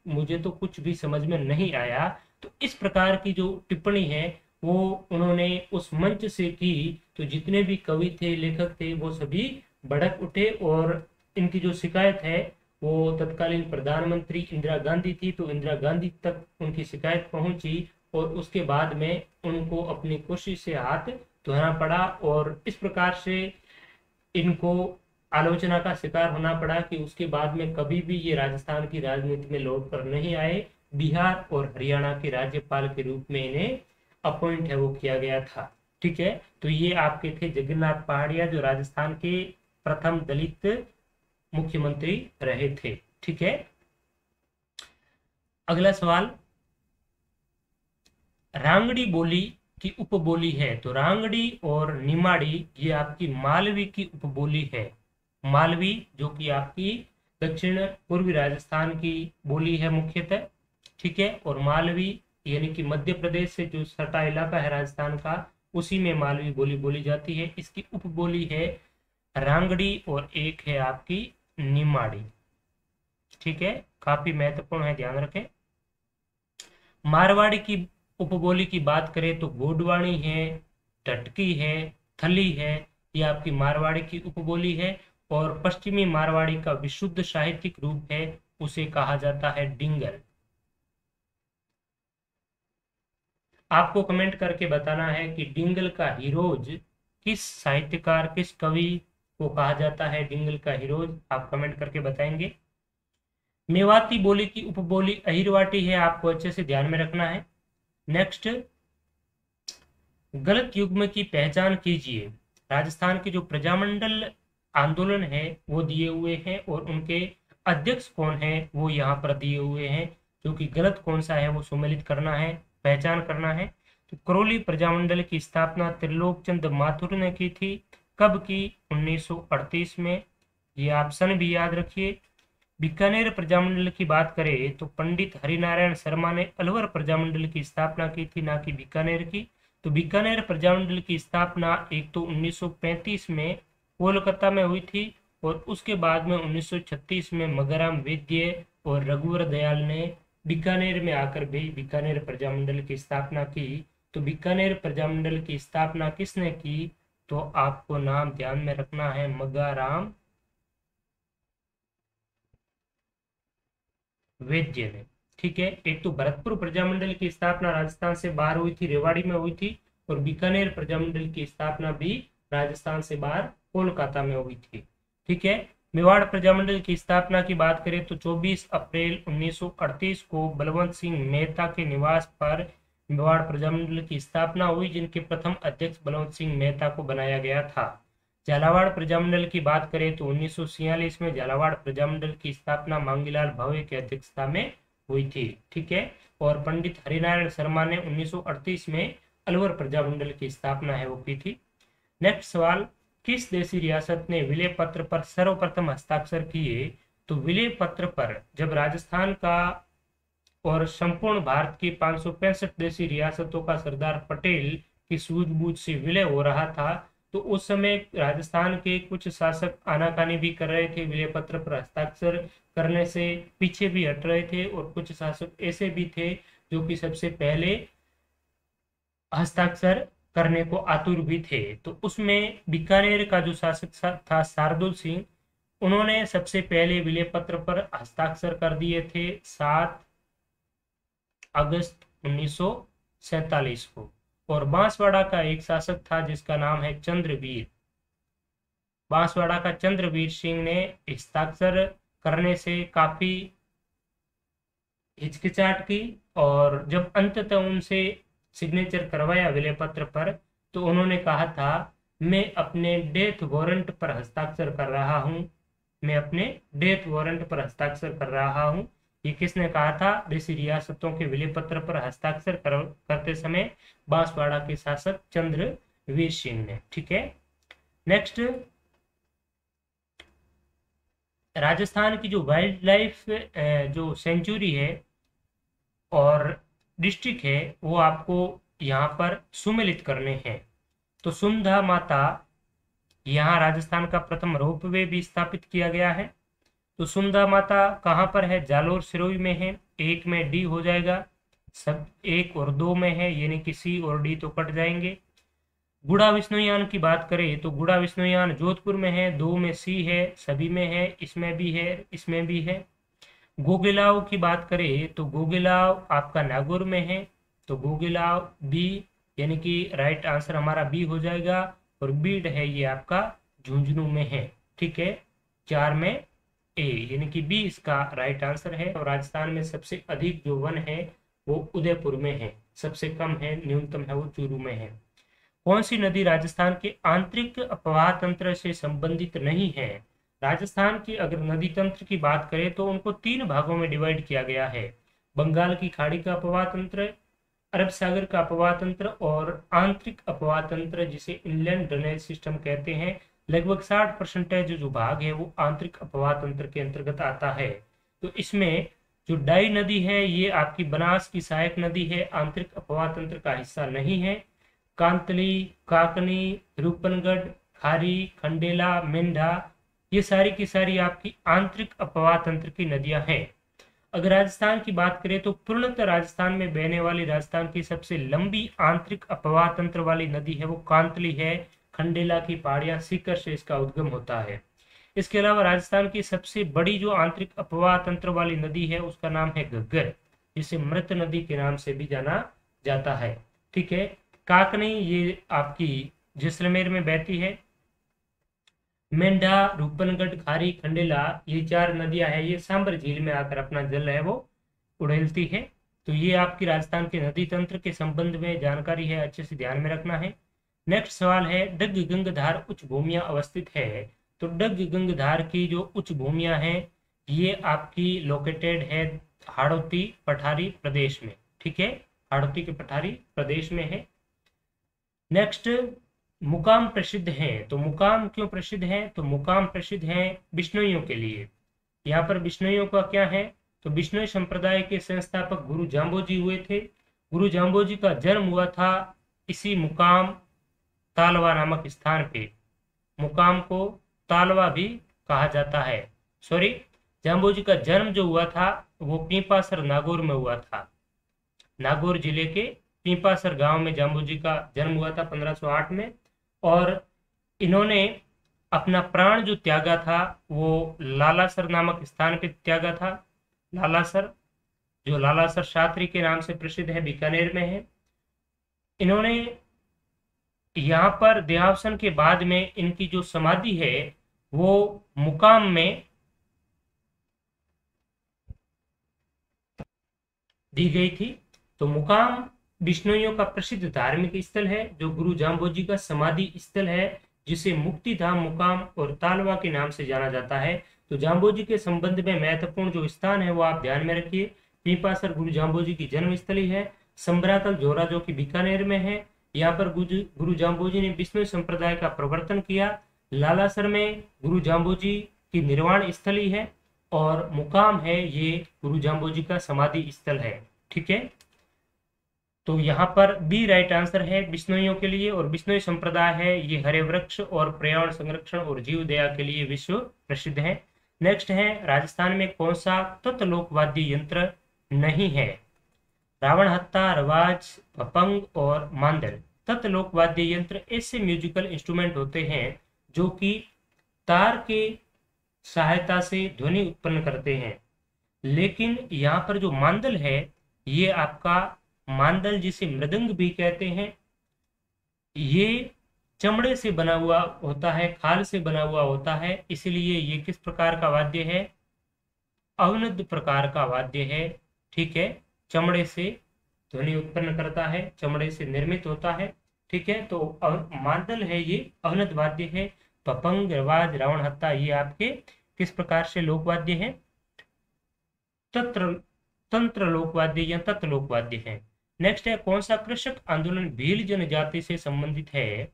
Speaker 1: मुझे तो कुछ भी समझ में नहीं आया। तो इस प्रकार की जो टिप्पणी है वो उन्होंने उस मंच से की, तो जितने भी कवि थे लेखक थे वो सभी भड़क उठे। और इनकी जो शिकायत है वो तत्कालीन प्रधानमंत्री इंदिरा गांधी थी, तो इंदिरा गांधी तक उनकी शिकायत पहुंची और उसके बाद में उनको अपनी कुर्सी से हाथ धोना पड़ा। और इस प्रकार से इनको आलोचना का शिकार होना पड़ा कि उसके बाद में कभी भी ये राजस्थान की राजनीति में लौट कर नहीं आए। बिहार और हरियाणा के राज्यपाल के रूप में इन्हें अपॉइंट है वो किया गया था। ठीक है, तो ये आपके थे जगन्नाथ पहाड़िया जो राजस्थान के प्रथम दलित मुख्यमंत्री रहे थे। ठीक है, अगला सवाल, रांगड़ी बोली की उपबोली है। तो रांगड़ी और निमाड़ी ये आपकी मालवी की उपबोली है। मालवी जो कि आपकी दक्षिण पूर्वी राजस्थान की बोली है मुख्यतः, ठीक है। और मालवी यानी कि मध्य प्रदेश से जो सटा इलाका है राजस्थान का, उसी में मालवी बोली बोली जाती है। इसकी उपबोली है रांगड़ी और एक है आपकी निमाड़ी, ठीक है। काफी महत्वपूर्ण है, ध्यान रखें। मारवाड़ी की उपबोली की बात करें तो गोडवाणी है, टटकी है, थली है, ये आपकी मारवाड़ी की उपबोली है। और पश्चिमी मारवाड़ी का विशुद्ध साहित्यिक रूप है, उसे कहा जाता है डिंगल। आपको कमेंट करके बताना है कि डिंगल का हीरोज किस साहित्यकार, किस कवि को कहा जाता है डिंगल का हीरोज, आप कमेंट करके बताएंगे। मेवाती बोली की उपबोली अहिरवाटी है, आपको अच्छे से ध्यान में रखना है। नेक्स्ट, गलत युग्म की पहचान कीजिए। राजस्थान के जो प्रजामंडल आंदोलन है वो दिए हुए हैं और उनके अध्यक्ष कौन है वो यहाँ पर दिए हुए हैं, जो कि गलत कौन सा है वो सम्मिलित करना है, पहचान करना है। तो करौली प्रजामंडल की स्थापना त्रिलोक चंद माथुर ने की थी। कब की? 1938 में। ये आप सन भी याद रखिए। बीकानेर प्रजामंडल की बात करें तो पंडित हरिनारायण शर्मा ने अलवर प्रजामंडल की स्थापना की थी, ना कि बीकानेर की। तो बीकानेर प्रजामंडल की स्थापना एक तो 1935 में कोलकाता में हुई थी, और उसके बाद में 1936 में मगराम वैद्य और रघुवर दयाल ने बीकानेर में आकर भी बीकानेर प्रजामंडल की स्थापना की। तो बीकानेर प्रजामंडल की स्थापना किसने की? तो आपको नाम ध्यान में रखना है, मगाराम वैद्य ने, ठीक है। एक तो भरतपुर प्रजामंडल की स्थापना राजस्थान से बाहर हुई थी, रेवाड़ी में हुई थी। और बीकानेर प्रजामंडल की स्थापना भी राजस्थान से बाहर कोलकाता में हुई थी, ठीक है। मेवाड़ प्रजामंडल की स्थापना की बात करें तो 24 अप्रैल 1938 को बलवंत सिंह मेहता के निवास पर मेवाड़ प्रजामंडल की स्थापना हुई, जिनके प्रथम अध्यक्ष बलवंत सिंह मेहता को बनाया गया था। झालावाड़ प्रजामंडल की बात करें तो 1946 में झालावाड़ प्रजामंडल की स्थापना मांगीलाल भावे की अध्यक्षता में हुई थी, ठीक है। और पंडित हरिनारायण शर्मा ने 1938 में अलवर प्रजामंडल की स्थापना है वो की थी। नेक्स्ट सवाल, किस देशी रियासत ने विलय पत्र पर सर्वप्रथम हस्ताक्षर किए? तो विलय पत्र पर जब राजस्थान का और संपूर्ण भारत की 565 देशी रियासतों का सरदार पटेल की सूझबूझ से विलय हो रहा था, तो उस समय राजस्थान के कुछ शासक आनाकानी भी कर रहे थे, विलय पत्र पर हस्ताक्षर करने से पीछे भी हट रहे थे, और कुछ शासक ऐसे भी थे जो कि सबसे पहले हस्ताक्षर करने को आतुर भी थे। तो उसमें बीकानेर का जो शासक था शार्दुल सिंह, उन्होंने सबसे पहले विलय पत्र पर हस्ताक्षर कर दिए थे 7 अगस्त 1947 को। और बांसवाड़ा का एक शासक था जिसका नाम है चंद्रवीर। बांसवाड़ा का चंद्रवीर सिंह ने हस्ताक्षर करने से काफी हिचकिचाहट की, और जब अंततः उनसे सिग्नेचर करवाया विलय पत्र पर, तो उन्होंने कहा था, मैं अपने डेथ वारंट पर हस्ताक्षर कर रहा हूं, मैं अपने डेथ वारंट पर हस्ताक्षर कर रहा हूं। ये किसने कहा था? देशी रियासतों के विलय पत्र पर हस्ताक्षर करते समय बांसवाड़ा के शासक चंद्रवीर सिंह ने, ठीक है। नेक्स्ट, राजस्थान की जो वाइल्ड लाइफ जो सेंचुरी है और डिस्ट्रिक्ट है वो आपको यहाँ पर सुमेलित करने हैं। तो सुंधा माता, यहाँ राजस्थान का प्रथम रोपवे भी स्थापित किया गया है। तो सुंधा माता कहाँ पर है? जालोर सिरोही में है। एक में डी हो जाएगा, सब एक और दो में है, यानी कि सी और डी तो कट जाएंगे। गुड़ा विष्णुयान की बात करें तो गुड़ा विष्णुयान जोधपुर में है, दो में सी है, सभी में है, इसमें भी है, इसमें भी है। गोगिलाव की बात करें तो गोगिलाव आपका नागौर में है, तो गोगिलाव बी, यानी कि राइट आंसर हमारा बी हो जाएगा। और बीड है ये आपका झुंझुनू में है, ठीक है। 4 में ए, यानी कि बी इसका राइट आंसर है। और राजस्थान में सबसे अधिक जो वन है वो उदयपुर में है, सबसे कम है, न्यूनतम है वो चूरू में है। कौन सी नदी राजस्थान के आंतरिक प्रवाह तंत्र से संबंधित नहीं है? राजस्थान की अगर नदी तंत्र की बात करें तो उनको 3 भागों में डिवाइड किया गया है। बंगाल की खाड़ी का प्रवाह तंत्र, अरब सागर का अपवाह तंत्र और आंतरिक अपवाह तंत्र जिसे इनलैंड ड्रेनेज सिस्टम कहते हैं, लगभग 60% जो भाग है वो आंतरिक अपवाह तंत्र के अंतर्गत आता है। तो इसमें जो डाई नदी है ये आपकी बनास की सहायक नदी है, आंतरिक अपवाह तंत्र का हिस्सा नहीं है। कांतली, काकनी, रूपनगढ़, खारी, खंडेला, मेंढा ये सारी की सारी आपकी आंतरिक अपवाह तंत्र की नदियां हैं। अगर राजस्थान की बात करें तो पूर्णतः राजस्थान में बहने वाली राजस्थान की सबसे लंबी आंतरिक अपवाह तंत्र वाली नदी है वो कांतली है। खंडेला की पहाड़ियां सीकर से इसका उद्गम होता है। इसके अलावा राजस्थान की सबसे बड़ी जो आंतरिक अपवाह तंत्र वाली नदी है उसका नाम है घग्गर, जिसे मृत नदी के नाम से भी जाना जाता है। ठीक है। काकनी ये आपकी जैसलमेर में बहती है। मेंढा, रूपनगढ़, खारी, खंडेला ये 4 नदियां हैं, ये सांबर झील में आकर अपना जल है वो उड़ेलती है। तो ये आपकी राजस्थान के नदी तंत्र के संबंध में जानकारी है, अच्छे से ध्यान में रखना है। नेक्स्ट सवाल है, डग गंगधार उच्च भूमियां अवस्थित है। तो डग गंगधार की जो उच्च भूमियां हैं ये आपकी लोकेटेड है हाड़ौती पठारी प्रदेश में। ठीक है, हाड़ौती के पठारी प्रदेश में है। नेक्स्ट, मुकाम प्रसिद्ध है। तो मुकाम क्यों प्रसिद्ध है? तो मुकाम प्रसिद्ध है बिश्नोइयों के लिए। यहाँ पर बिश्नोइयों का क्या है? तो बिश्नोई संप्रदाय के संस्थापक गुरु जाम्बोजी हुए थे। गुरु जाम्बोजी का जन्म हुआ था इसी मुकाम तालवा नामक स्थान पे। मुकाम को तालवा भी कहा जाता है। सॉरी, जाम्बोजी का जन्म जो हुआ था वो पीपासर नागौर में हुआ था। नागौर जिले के पीपासर गांव में जाम्बोजी का जन्म हुआ था 1508 में। और इन्होंने अपना प्राण जो त्यागा था वो लालासर नामक स्थान पे त्यागा था। लालासर, जो लालासर शास्त्री के नाम से प्रसिद्ध है, बीकानेर में है। इन्होंने यहाँ पर देहावसन के बाद में इनकी जो समाधि है वो मुकाम में दी गई थी। तो मुकाम बिश्नोइयों का प्रसिद्ध धार्मिक स्थल है, जो गुरु जाम्बोजी का समाधि स्थल है, जिसे मुक्तिधाम मुकाम और तालवा के नाम से जाना जाता है। तो जाम्बोजी के संबंध में महत्वपूर्ण जो स्थान है वो आप ध्यान में रखिए। पीपासर गुरु जाम्बोजी की जन्म स्थली है। संबराकल जोरा जो कि बीकानेर में है, यहाँ पर गुरु जाम्बोजी ने बिश्नोई संप्रदाय का प्रवर्तन किया। लालासर में गुरु जाम्बोजी की निर्वाण स्थली है और मुकाम है ये गुरु जाम्बोजी का समाधि स्थल है। ठीक है, तो यहाँ पर बी राइट आंसर है बिश्नोइयों के लिए। और बिश्नोई संप्रदाय है ये हरे वृक्ष और पर्यावरण संरक्षण और जीव दया के लिए विश्व प्रसिद्ध है। नेक्स्ट है, राजस्थान में कौन सा तत्लोक वाद्य यंत्र नहीं है? रावण हत्ता, रवाज, भपंग और मांदल। तत्लोक वाद्य यंत्र ऐसे म्यूजिकल इंस्ट्रूमेंट होते हैं जो कि तार के सहायता से ध्वनि उत्पन्न करते हैं। लेकिन यहाँ पर जो मांदल है ये आपका मांदल, जिसे मृदंग भी कहते हैं, ये चमड़े से बना हुआ होता है, खाल से बना हुआ होता है। इसलिए ये किस प्रकार का वाद्य है? अवनद प्रकार का वाद्य है। ठीक है, चमड़े से ध्वनि उत्पन्न करता है, चमड़े से निर्मित होता है। ठीक है, तो मांदल है ये अवनद वाद्य है। पपंग, रवाज, रावण हत्ता ये आपके किस प्रकार से लोकवाद्य हैं? तंत्र लोकवाद्य या तत्व लोकवाद्य है। नेक्स्ट है, कौन सा कृषक आंदोलन भील जनजाति से संबंधित है?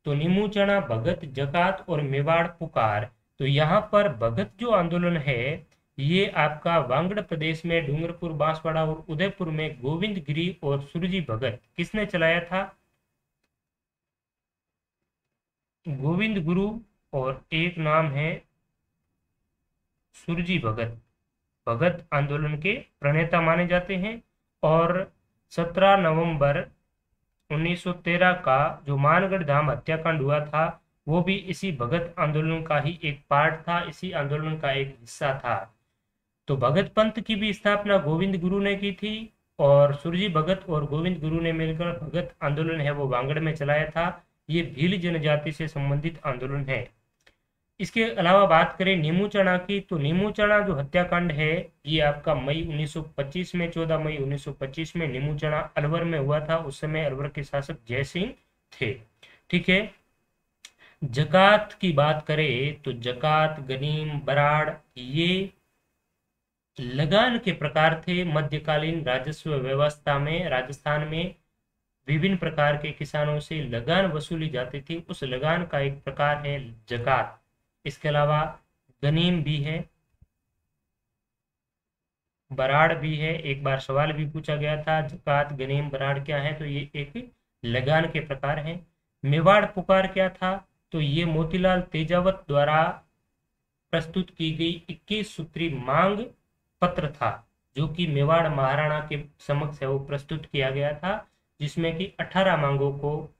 Speaker 1: तो नीमू चना, भगत, जकात और मेवाड़ पुकार। तो यहाँ पर भगत जो आंदोलन है ये आपका वांगड़ प्रदेश में डूंगरपुर, बांसवाड़ा और उदयपुर में गोविंद गिरी और सुरजी भगत किसने चलाया था? गोविंद गुरु और एक नाम है सुरजी भगत। भगत आंदोलन के प्रणेता माने जाते हैं। और 17 नवंबर 1913 का जो मानगढ़ धाम हत्याकांड हुआ था वो भी इसी भगत आंदोलन का ही एक पार्ट था, इसी आंदोलन का एक हिस्सा था। तो भगत पंथ की भी स्थापना गोविंद गुरु ने की थी और सुरजी भगत और गोविंद गुरु ने मिलकर भगत आंदोलन है वो वांगड़ में चलाया था। ये भील जनजाति से संबंधित आंदोलन है। इसके अलावा बात करें नीमू चना की, तो नीमू चना जो हत्याकांड है ये आपका मई 1925 में, 14 मई 1925 में नीमू चना अलवर में हुआ था। उस समय अलवर के शासक जय सिंह थे। ठीक है, जकात की बात करें तो जकात, गनीम, बराड़ ये लगान के प्रकार थे मध्यकालीन राजस्व व्यवस्था में। राजस्थान में विभिन्न प्रकार के किसानों से लगान वसूली जाती थी। उस लगान का एक प्रकार है जकात। इसके अलावा गनीम भी है, बराड़ भी है। एक बार सवाल भी पूछा गया था, जकात गनीम बराड़ क्या है, तो ये एक लगान के प्रकार हैं। मेवाड़ पुकार क्या था, तो ये मोतीलाल तेजावत द्वारा प्रस्तुत की गई 21 सूत्री मांग पत्र था, जो कि मेवाड़ महाराणा के समक्ष है वो प्रस्तुत किया गया था, जिसमें कि 18 मांगों को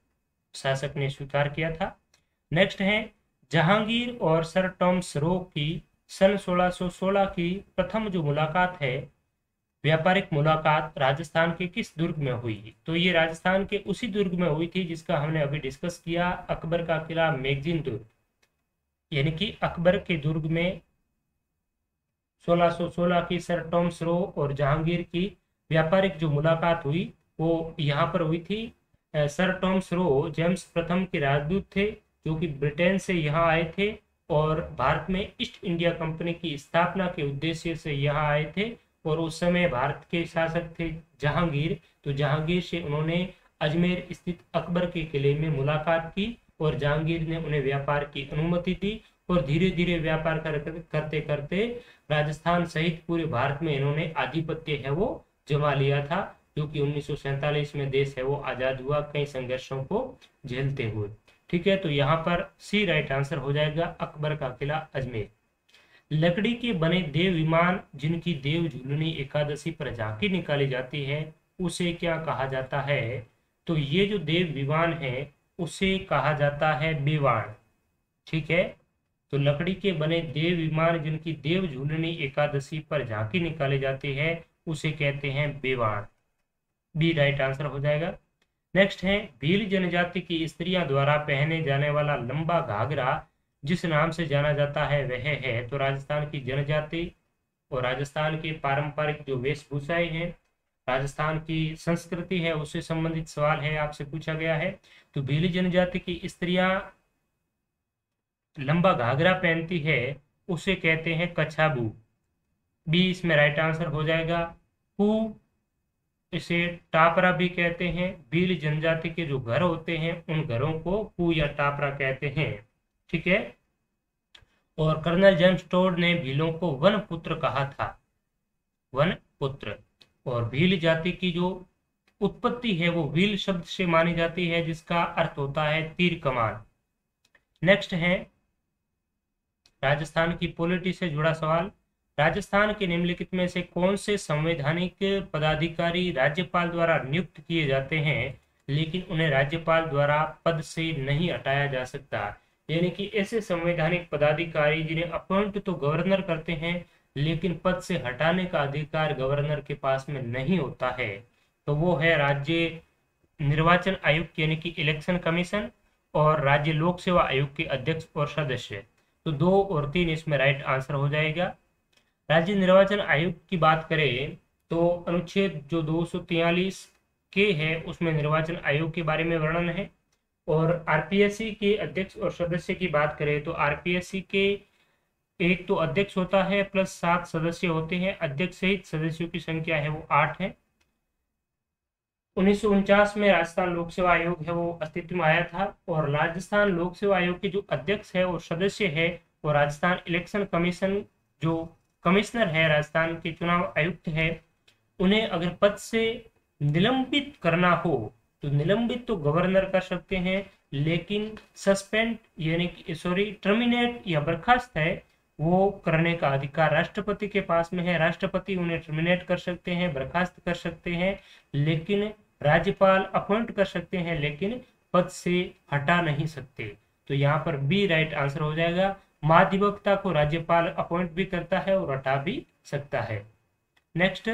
Speaker 1: शासक ने स्वीकार किया था। नेक्स्ट है जहांगीर और सर टॉमस रो की सन 1616 की प्रथम जो मुलाकात है, व्यापारिक मुलाकात, राजस्थान के किस दुर्ग में हुई, तो ये राजस्थान के उसी दुर्ग में हुई थी जिसका हमने अभी डिस्कस किया, अकबर का किला मैगजीन दुर्ग। यानी कि अकबर के दुर्ग में 1616 की सर टॉमस रो और जहांगीर की व्यापारिक जो मुलाकात हुई वो यहाँ पर हुई थी। सर टॉमस रो जेम्स प्रथम के राजदूत थे, जो कि ब्रिटेन से यहाँ आए थे और भारत में ईस्ट इंडिया कंपनी की स्थापना के उद्देश्य से यहाँ आए थे। और उस समय भारत के शासक थे जहांगीर, तो जहांगीर से उन्होंने अजमेर स्थित अकबर के किले में मुलाकात की और जहांगीर ने उन्हें व्यापार की अनुमति दी। और धीरे धीरे व्यापार करते करते राजस्थान सहित पूरे भारत में इन्होंने आधिपत्य है वो जमा लिया था, जो कि 1947 में देश है वो आजाद हुआ कई संघर्षों को झेलते हुए। ठीक है, तो यहाँ पर सी राइट आंसर हो जाएगा अकबर का किला अजमेर। लकड़ी के बने देव विमान जिनकी देव झूलनी एकादशी पर झांकी निकाली जाती है, उसे क्या कहा जाता है, तो ये जो देव विमान है उसे कहा जाता है बेवाण। ठीक है, तो लकड़ी के बने देव विमान जिनकी देव झूलनी एकादशी पर झांकी निकाली जाती है उसे कहते हैं बेवाण। बी राइट आंसर हो जाएगा। नेक्स्ट है भील जनजाति की स्त्रियां द्वारा पहने जाने वाला लंबा घाघरा जिस नाम से जाना जाता है वह है, तो राजस्थान की जनजाति और राजस्थान के पारंपरिक जो वेशभूषाएं हैं, राजस्थान की संस्कृति है, उससे संबंधित सवाल है, आपसे पूछा गया है। तो भील जनजाति की स्त्रियां लंबा घाघरा पहनती है उसे कहते हैं कछाबू। बी इसमें राइट आंसर हो जाएगा। पू इसे टापरा भी कहते हैं। भील जनजाति के जो घर होते हैं उन घरों को पू या टापरा कहते हैं। ठीक है, और कर्नल जेम्स टोड ने भीलों को वन पुत्र कहा था, वन पुत्र। और भील जाति की जो उत्पत्ति है वो भील शब्द से मानी जाती है, जिसका अर्थ होता है तीर कमान। नेक्स्ट है राजस्थान की पॉलिटी से जुड़ा सवाल। राजस्थान के निम्नलिखित में से कौन से संवैधानिक पदाधिकारी राज्यपाल द्वारा नियुक्त किए जाते हैं लेकिन उन्हें राज्यपाल द्वारा पद से नहीं हटाया जा सकता। यानी कि ऐसे संवैधानिक पदाधिकारी जिन्हें अपॉइंट तो गवर्नर करते हैं लेकिन पद से हटाने का अधिकार गवर्नर के पास में नहीं होता है, तो वो है राज्य निर्वाचन आयुक्त यानी कि इलेक्शन कमीशन और राज्य लोक सेवा आयोग के अध्यक्ष और सदस्य। तो 2 और 3 इसमें राइट आंसर हो जाएगा। राज्य निर्वाचन आयोग की बात करें तो अनुच्छेद जो 243 के है उसमें निर्वाचन आयोग के बारे में वर्णन है। और आरपीएससी के अध्यक्ष और सदस्य की बात करें तो आरपीएससी के एक तो अध्यक्ष होता है प्लस 7 सदस्य होते हैं। अध्यक्ष सहित सदस्यों की संख्या है वो 8 है। 1949 में राजस्थान लोक सेवा आयोग है वो अस्तित्व में आया था और राजस्थान लोक सेवा आयोग के जो अध्यक्ष है और सदस्य है वो राजस्थान इलेक्शन कमीशन जो कमिश्नर है, राजस्थान के चुनाव आयुक्त है, उन्हें अगर पद से निलंबित करना हो तो निलंबित तो गवर्नर कर सकते हैं, लेकिन सस्पेंड यानी कि टर्मिनेट या बर्खास्त है वो करने का अधिकार राष्ट्रपति के पास में है। राष्ट्रपति उन्हें टर्मिनेट कर सकते हैं, बर्खास्त कर सकते हैं, लेकिन राज्यपाल अपॉइंट कर सकते हैं लेकिन पद से हटा नहीं सकते। तो यहाँ पर बी राइट आंसर हो जाएगा। महाधिवक्ता को राज्यपाल अपॉइंट भी करता है और हटा भी सकता है। नेक्स्ट,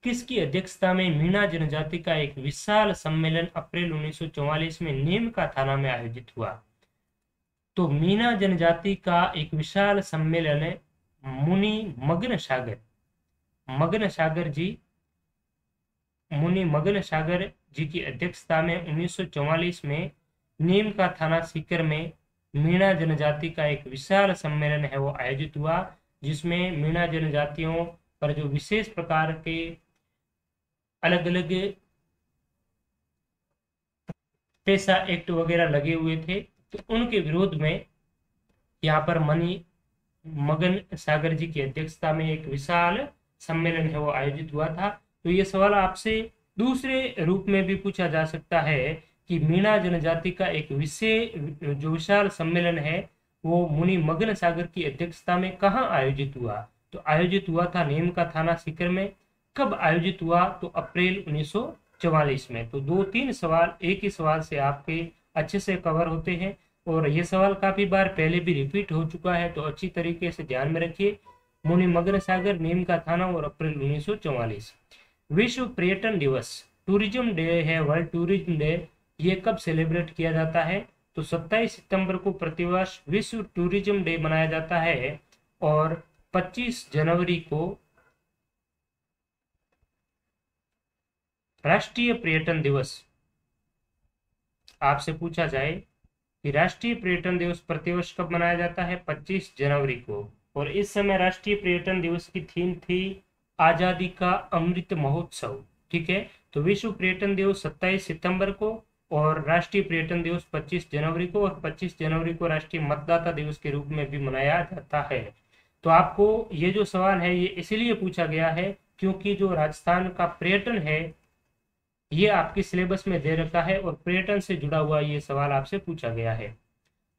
Speaker 1: किसकी अध्यक्षता में मीणा जनजाति का एक विशाल सम्मेलन अप्रैल 1944 में नीम का थाना में आयोजित हुआ। तो मीणा जनजाति का एक विशाल सम्मेलन है मुनि मगन सागर जी की अध्यक्षता में 1944 में नीम का थाना सीकर में मीणा जनजाति का एक विशाल सम्मेलन है वो आयोजित हुआ, जिसमें मीणा जनजातियों पर जो विशेष प्रकार के अलग अलग पेशा एक्ट वगैरह लगे हुए थे, तो उनके विरोध में यहाँ पर मणि मगन सागर जी की अध्यक्षता में एक विशाल सम्मेलन है वो आयोजित हुआ था। तो ये सवाल आपसे दूसरे रूप में भी पूछा जा सकता है कि मीणा जनजाति का एक जो विशाल सम्मेलन है वो मुनि मगन सागर की अध्यक्षता में कहाँ आयोजित हुआ? तो आयोजित हुआ था नीम का थाना सीकर में। कब आयोजित हुआ? तो अप्रैल 1944 में। तो 2-3 सवाल एक ही सवाल से आपके अच्छे से कवर होते हैं, और ये सवाल काफी बार पहले भी रिपीट हो चुका है, तो अच्छी तरीके से ध्यान में रखिए। मुनि मगन सागर, नीम का थाना और अप्रैल 1944। विश्व पर्यटन दिवस, टूरिज्म डे है, वर्ल्ड टूरिज्म डे, ये कब सेलिब्रेट किया जाता है? तो 27 सितंबर को प्रतिवर्ष विश्व टूरिज्म डे मनाया जाता है, और 25 जनवरी को राष्ट्रीय पर्यटन दिवस। आपसे पूछा जाए कि राष्ट्रीय पर्यटन दिवस प्रतिवर्ष कब मनाया जाता है? 25 जनवरी को। और इस समय राष्ट्रीय पर्यटन दिवस की थीम थी आजादी का अमृत महोत्सव। ठीक है, तो विश्व पर्यटन दिवस 27 सितंबर को और राष्ट्रीय पर्यटन दिवस 25 जनवरी को, और 25 जनवरी को राष्ट्रीय मतदाता दिवस के रूप में भी मनाया जाता है। तो आपको ये जो सवाल है ये इसलिए पूछा गया है क्योंकि जो राजस्थान का पर्यटन है ये आपके सिलेबस में दे रखा है, और पर्यटन से जुड़ा हुआ ये सवाल आपसे पूछा गया है।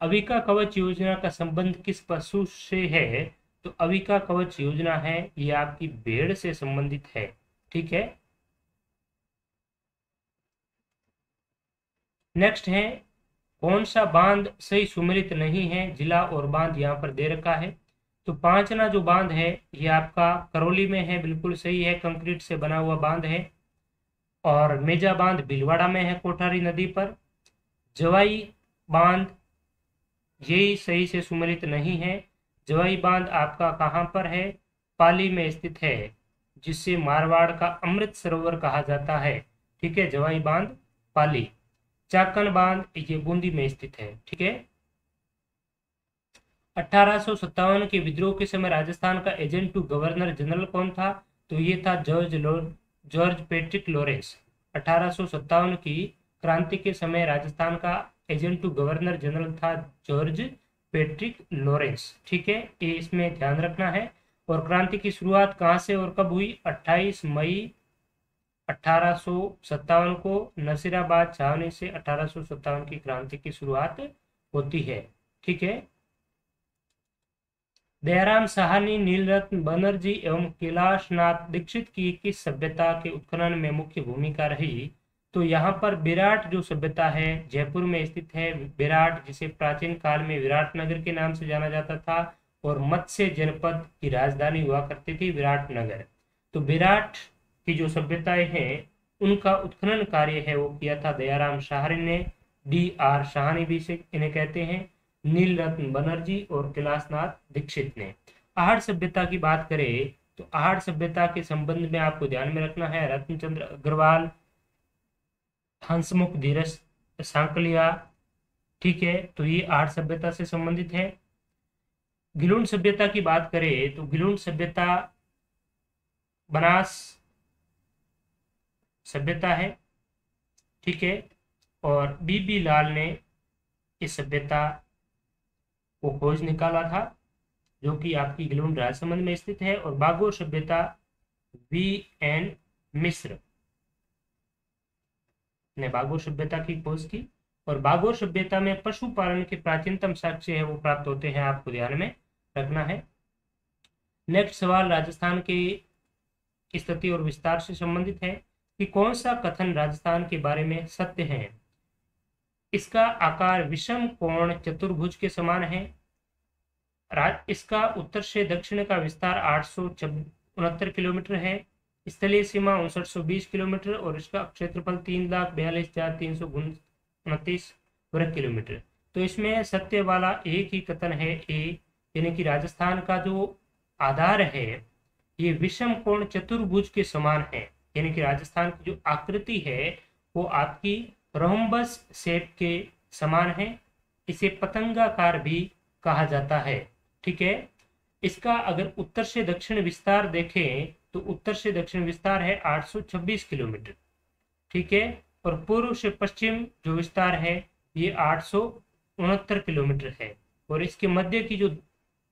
Speaker 1: अविका कवच योजना का संबंध किस पशु से है? तो अविका कवच योजना है ये आपकी भेड़ से संबंधित है। ठीक है, नेक्स्ट है कौन सा बांध सही सुमेलित नहीं है? जिला और बांध यहाँ पर दे रखा है। तो पांचना जो बांध है ये आपका करौली में है, बिल्कुल सही है, कंक्रीट से बना हुआ बांध है। और मेजा बांध भीलवाड़ा में है कोठारी नदी पर। जवाई बांध यही सही से सुमेलित नहीं है। जवाई बांध आपका कहाँ पर है? पाली में स्थित है, जिससे मारवाड़ का अमृत सरोवर कहा जाता है। ठीक है, जवाई बांध पाली। चाकन बांध ये बूंदी में स्थित है। ठीक है, 1857 के विद्रोह के समय राजस्थान का एजेंट टू गवर्नर जनरल कौन था? तो ये था जॉर्ज पैट्रिक लॉरेंस। 1857 की क्रांति के समय राजस्थान का एजेंट टू गवर्नर जनरल था जॉर्ज पैट्रिक लॉरेंस। ठीक है, ये इसमें ध्यान रखना है। और क्रांति की शुरुआत कहाँ से और कब हुई? 28 मई 1857 को नसीराबाद छावनी से 1857 की क्रांति की शुरुआत होती है। ठीक है, दयाराम साहनी, नीलरत्न बनर्जी एवं कैलाशनाथ दीक्षित की किस सभ्यता के उत्खनन में मुख्य भूमिका रही? तो यहाँ पर विराट जो सभ्यता है जयपुर में स्थित है। विराट, जिसे प्राचीन काल में विराट नगर के नाम से जाना जाता था, और मत्स्य जनपद की राजधानी हुआ करती थी विराटनगर। तो विराट की जो सभ्यताएं हैं उनका उत्खनन कार्य है वो किया था दयाराम साहनी ने। DR साहनी भी से इन्हें कहते हैं, नीलरत्न बनर्जी और कैलाशनाथ दीक्षित ने। आहड़ सभ्यता की बात करें तो आहड़ सभ्यता के संबंध में आपको ध्यान में रखना है रत्नचंद्र अग्रवाल, हंसमुख धीरज सांकलिया। ठीक है, तो ये आहड़ सभ्यता से संबंधित है। गिलुंड सभ्यता की बात करें तो गिलुंड सभ्यता बनास सभ्यता है। ठीक है, और बीबी लाल ने इस सभ्यता को खोज निकाला था, जो कि आपकी गिलुंड राजसमंद में स्थित है। और बागोर सभ्यता VN मिश्र ने बागोर सभ्यता की खोज की। और बागोर सभ्यता में पशुपालन के प्राचीनतम साक्ष्य है वो प्राप्त होते हैं, आपको ध्यान में रखना है। नेक्स्ट सवाल राजस्थान की स्थिति और विस्तार से संबंधित है कि कौन सा कथन राजस्थान के बारे में सत्य है? इसका आकार विषम कोण चतुर्भुज के समान है। इसका उत्तर से दक्षिण का विस्तार 869 किलोमीटर है। स्थलीय सीमा 5920 किलोमीटर और इसका क्षेत्रफल 3,42,329 वर्ग किलोमीटर। तो इसमें सत्य वाला एक ही कथन है ए, यानी कि राजस्थान का जो आधार है ये विषम कोण चतुर्भुज के समान है, यानी कि राजस्थान की जो आकृति है वो आपकी रोम्बस शेप के समान है। इसे पतंगाकार भी कहा जाता है। ठीक है, इसका अगर उत्तर से दक्षिण विस्तार देखें तो उत्तर से दक्षिण विस्तार है 826 किलोमीटर, ठीक है। और पूर्व से पश्चिम जो विस्तार है ये 869 किलोमीटर है। और इसके मध्य की जो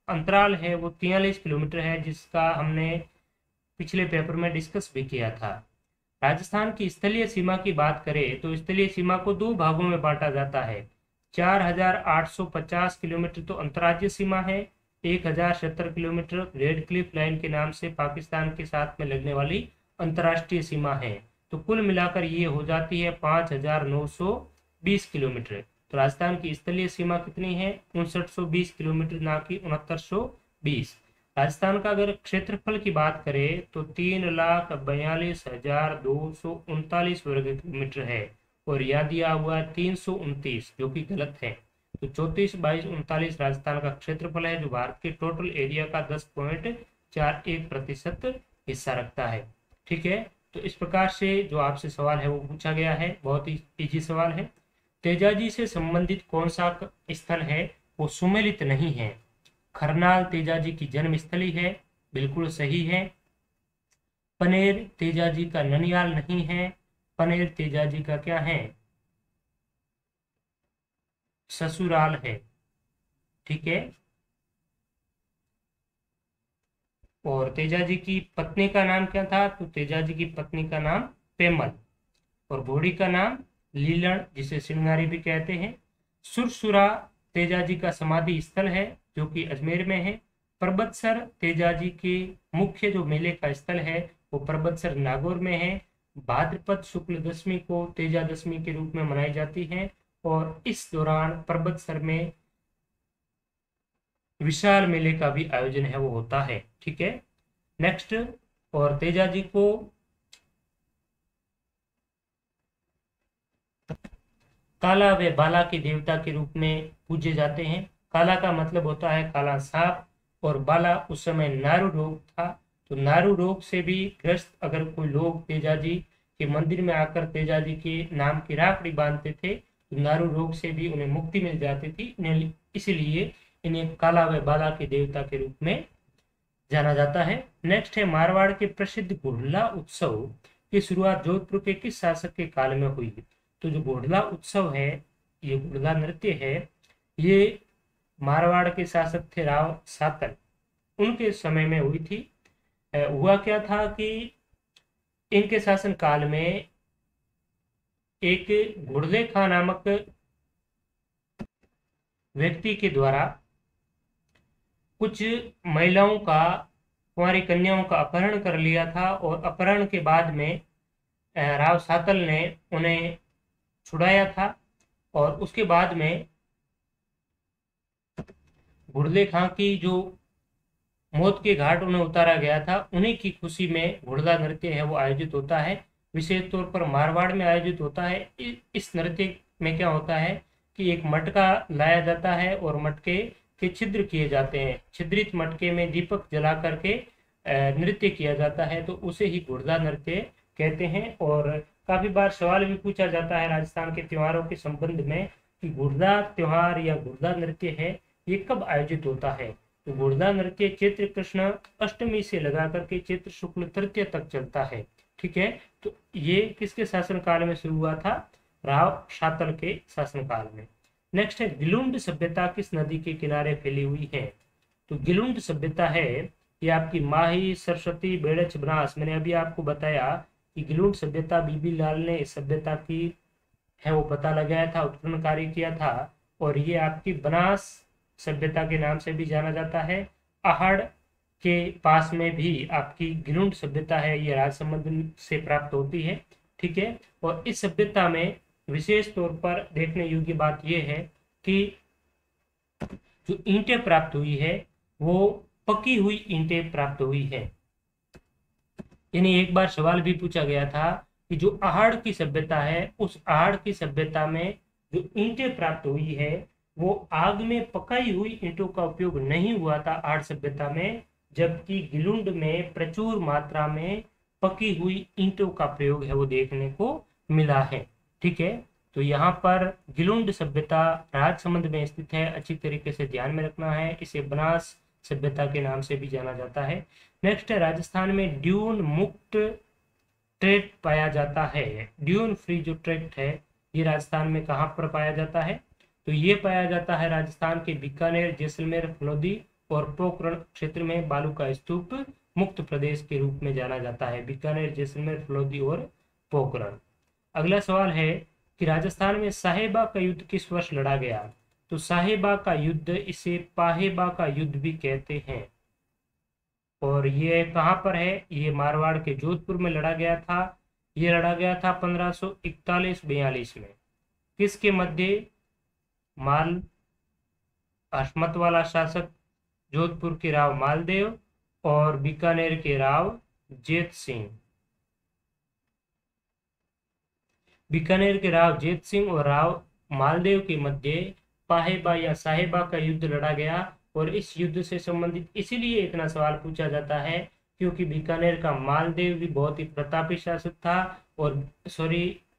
Speaker 1: अंतराल है वो 43 किलोमीटर है, जिसका हमने पिछले पेपर में डिस्कस भी किया था। राजस्थान की स्थलीय सीमा की बात करें तो स्थलीय सीमा को दो भागों में बांटा जाता है। 4850 किलोमीटर तो अंतर्राज्यीय सीमा है, 1070 किलोमीटर रेड क्लिफ लाइन के नाम से पाकिस्तान के साथ में लगने वाली अंतर्राष्ट्रीय सीमा है। तो कुल मिलाकर ये हो जाती है 5920 किलोमीटर। तो राजस्थान की स्थलीय सीमा कितनी है? 5920 किलोमीटर, ना कि 6920। राजस्थान का अगर क्षेत्रफल की बात करें तो 3,42,239 वर्ग किलोमीटर है, और यहाँ दिया हुआ है 329, जो कि गलत है। तो 34, 22, 39 राजस्थान का क्षेत्रफल है, जो भारत के टोटल एरिया का 10.41% हिस्सा रखता है, ठीक है। तो इस प्रकार से जो आपसे सवाल है वो पूछा गया है, बहुत ही इजी सवाल है। तेजाजी से संबंधित कौन सा स्थल है? वो सुमेलित नहीं है। खरनाल तेजाजी की जन्म स्थली है, बिल्कुल सही है। पनेर तेजाजी का ननियाल नहीं है, पनेर तेजाजी का क्या है? ससुराल है, ठीक है। और तेजाजी की पत्नी का नाम क्या था? तो तेजाजी की पत्नी का नाम पेमल, और घोड़ी का नाम लीलन, जिसे श्रृंगारी भी कहते हैं। सुरसुरा तेजाजी का समाधि स्थल है, जो कि अजमेर में है। परबतसर तेजाजी के मुख्य जो मेले का स्थल है वो परबतसर नागौर में है। भाद्रपद शुक्ल दशमी को तेजा दशमी के रूप में मनाई जाती है, और इस दौरान परबतसर में विशाल मेले का भी आयोजन है वो होता है, ठीक है। नेक्स्ट, और तेजाजी को काला व बाला के देवता के रूप में पूजे जाते हैं। काला का मतलब होता है काला सांप, और बाला उस समय नारू रोग था। तो नारू रोग से भी ग्रस्त अगर कोई लोग तेजाजी के मंदिर में आकर तेजाजी के नाम की राखड़ी बांधते थे तो नारू रोग से भी उन्हें मुक्ति मिल जाती थी। इसलिए इन्हें काला व बाला के देवता के रूप में जाना जाता है। नेक्स्ट है, मारवाड़ के प्रसिद्ध घोड़ला उत्सव की शुरुआत जोधपुर के किस शासक के काल में हुई? तो जो घोड़ला उत्सव है, ये घोड़ला नृत्य है, ये मारवाड़ के शासक थे राव सातल, उनके समय में हुई थी। हुआ क्या था कि इनके शासन काल में एक घोड़ले खां नामक व्यक्ति के द्वारा कुछ महिलाओं का, कुंवारी कन्याओं का अपहरण कर लिया था, और अपहरण के बाद में राव सातल ने उन्हें छुड़ाया था, और उसके बाद में घुड़ले खां की जो मौत के घाट उन्हें उतारा गया था, उन्हीं की खुशी में घुड़ला नृत्य है वो आयोजित होता है। विशेष तौर पर मारवाड़ में आयोजित होता है। इस नृत्य में क्या होता है कि एक मटका लाया जाता है और मटके के छिद्र किए जाते हैं। छिद्रित मटके में दीपक जला करके नृत्य किया जाता है, तो उसे ही घुड़ला नृत्य कहते हैं। और काफी बार सवाल भी पूछा जाता है राजस्थान के त्योहारों के संबंध में कि घुड़ला त्योहार या घुड़ला नृत्य है ये कब आयोजित होता है? तो घुड़ला नृत्य चैत्र कृष्ण अष्टमी से लगा करके चैत्र शुक्ल तृतीय तक चलता है, ठीक है। तो ये किसके शासन काल में शुरू हुआ था? राव सातल के शासन काल में। नेक्स्ट है, गिलुंड सभ्यता किस नदी के किनारे फैली हुई है? तो गिलुंड सभ्यता है ये आपकी माही, सरस्वती, बेड़च, बनास। मैंने अभी आपको बताया कि गिलुंड सभ्यता बीबी लाल ने इस सभ्यता की है वो पता लगाया था, उत्खनन कार्य किया था, और ये आपकी बनास सभ्यता के नाम से भी जाना जाता है। आहड़ के पास में भी आपकी गिलुंड सभ्यता है, ये राजसमंद से प्राप्त होती है, ठीक है। और इस सभ्यता में विशेष तौर पर देखने योग्य बात यह है कि जो ईंटें प्राप्त हुई है वो पकी हुई ईंटें प्राप्त हुई है। यानी एक बार सवाल भी पूछा गया था कि जो आहड़ की सभ्यता है, उस आहड़ की सभ्यता में जो ईंटें प्राप्त हुई है वो आग में पकाई हुई ईंटों का उपयोग नहीं हुआ था आहड़ सभ्यता में, जबकि गिलुंड में प्रचुर मात्रा में पकी हुई ईंटों का प्रयोग है वो देखने को मिला है, ठीक है। तो यहाँ पर गिलुंड सभ्यता राजसमंद में स्थित है, अच्छी तरीके से ध्यान में रखना है। इसे बनास सभ्यता के नाम से भी जाना जाता है। नेक्स्ट है राजस्थान में ड्यून मुक्त ट्रैक्ट पाया जाता है। ड्यून फ्री जो ट्रैक्ट है ये राजस्थान में कहाँ पर पाया जाता है? तो ये पाया जाता है राजस्थान के बीकानेर, जैसलमेर, फलोदी और पोखरण क्षेत्र में। बालू का स्तूप मुक्त प्रदेश के रूप में जाना जाता है, बीकानेर, जैसलमेर, फलोदी और पोखरण। अगला सवाल है कि राजस्थान में साहेबा का युद्ध किस वर्ष लड़ा गया? तो साहेबा का युद्ध, इसे पाहेबा का युद्ध भी कहते हैं, और ये कहाँ पर है? ये मारवाड़ के जोधपुर में लड़ा गया था। ये लड़ा गया था 1541-42 में। किसके मध्य? माल हशमत वाला शासक जोधपुर के राव मालदेव और बीकानेर के राव जेत सिंह। बीकानेर के राव जेत सिंह और राव मालदेव के मध्य पाहेबा या साहेबा का युद्ध लड़ा गया। और इस युद्ध से संबंधित इसीलिए इतना सवाल पूछा जाता है क्योंकि बीकानेर का मालदेव भी बहुत ही प्रतापी शासक था, और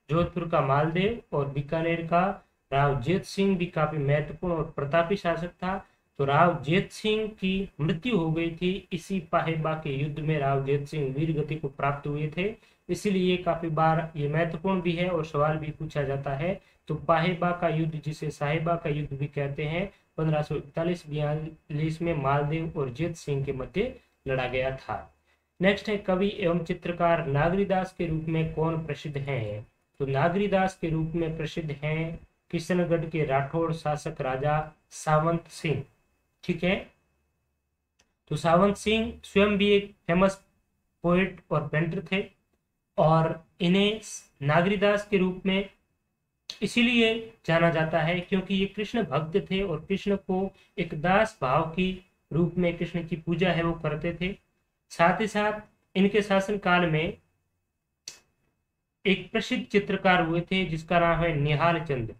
Speaker 1: जोधपुर का मालदेव और बीकानेर का राव जेत सिंह भी काफी महत्वपूर्ण और प्रतापी शासक था। तो राव जेत सिंह की मृत्यु हो गई थी इसी पाहेबा के युद्ध में। राव जेत सिंह वीर गति को प्राप्त हुए थे, इसीलिए काफी बार ये महत्वपूर्ण भी है और सवाल भी पूछा जाता है। तो पाहेबा का युद्ध, जिसे साहेबा का युद्ध भी कहते हैं, 1541-42 में मालदेव और जेत सिंह के मध्य लड़ा गया था। नेक्स्ट है कवि एवं चित्रकार नागरीदास के रूप में कौन प्रसिद्ध हैं? तो नागरीदास के रूप में प्रसिद्ध हैं किशनगढ़ के राठौड़ शासक राजा सावंत सिंह। ठीक है, तो सावंत सिंह स्वयं भी एक फेमस पोएट और पेंटर थे, और इन्हें नागरीदास के रूप में इसीलिए जाना जाता है क्योंकि ये कृष्ण भक्त थे और कृष्ण को एक दास भाव की रूप में कृष्ण की पूजा है वो करते थे। साथ ही साथ इनके शासन काल में एक प्रसिद्ध चित्रकार हुए थे जिसका नाम है निहाल चंद।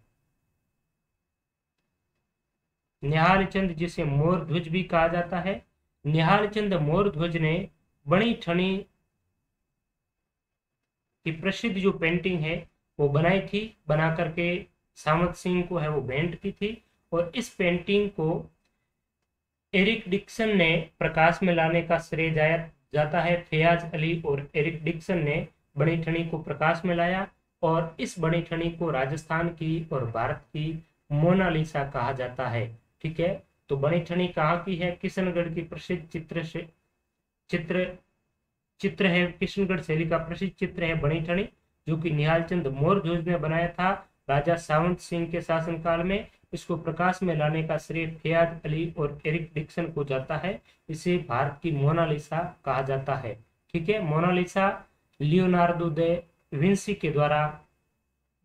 Speaker 1: निहाल चंद, जिसे मोर ध्वज भी कहा जाता है। निहाल चंद मोर ध्वज ने बनी ठनी की प्रसिद्ध जो पेंटिंग है वो बनाई थी, बना करके सावंत सिंह को है वो भेंट की थी। और इस पेंटिंग को एरिक डिक्सन ने प्रकाश में लाने का श्रेय जाता है। फयाज अली और एरिक डिक्सन ने बनी ठनी को प्रकाश में लाया, और इस बनी ठनी को राजस्थान की और भारत की मोनालिसा कहा जाता है। ठीक है, तो बनी ठनी कहाँ की है? किशनगढ़ की प्रसिद्ध चित्र है, किशनगढ़ शैली का प्रसिद्ध चित्र है बनी ठनी, जो कि निहाल चंद मोर ध्वज ने बनाया था राजा सावंत सिंह के शासनकाल में। इसको प्रकाश में लाने का श्रेय फयाज अली और एरिक डिक्सन को जाता है। इसे भारत की मोनालिसा कहा जाता है। ठीक है, मोनालिसा लियोनार्डो दे विंसी के द्वारा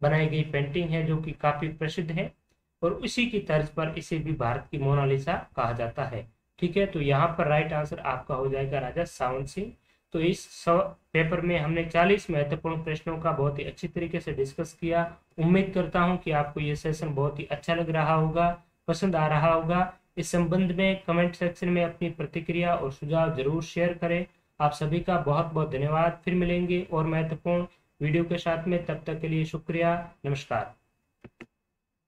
Speaker 1: बनाई गई पेंटिंग है जो कि काफी प्रसिद्ध है, और उसी की तर्ज पर इसे भी भारत की मोनालिसा कहा जाता है। ठीक है, तो यहाँ पर राइट आंसर आपका हो जाएगा राजा सावंत सिंह। तो इस पेपर में हमने 40 महत्वपूर्ण प्रश्नों का बहुत ही अच्छी तरीके से डिस्कस किया। उम्मीद करता हूं कि आपको ये सेशन बहुत ही अच्छा लग रहा होगा, पसंद आ रहा होगा। इस संबंध में कमेंट सेक्शन में अपनी प्रतिक्रिया और सुझाव जरूर शेयर करें। आप सभी का बहुत बहुत धन्यवाद। फिर मिलेंगे और महत्वपूर्ण वीडियो के साथ में, तब तक के लिए शुक्रिया, नमस्कार।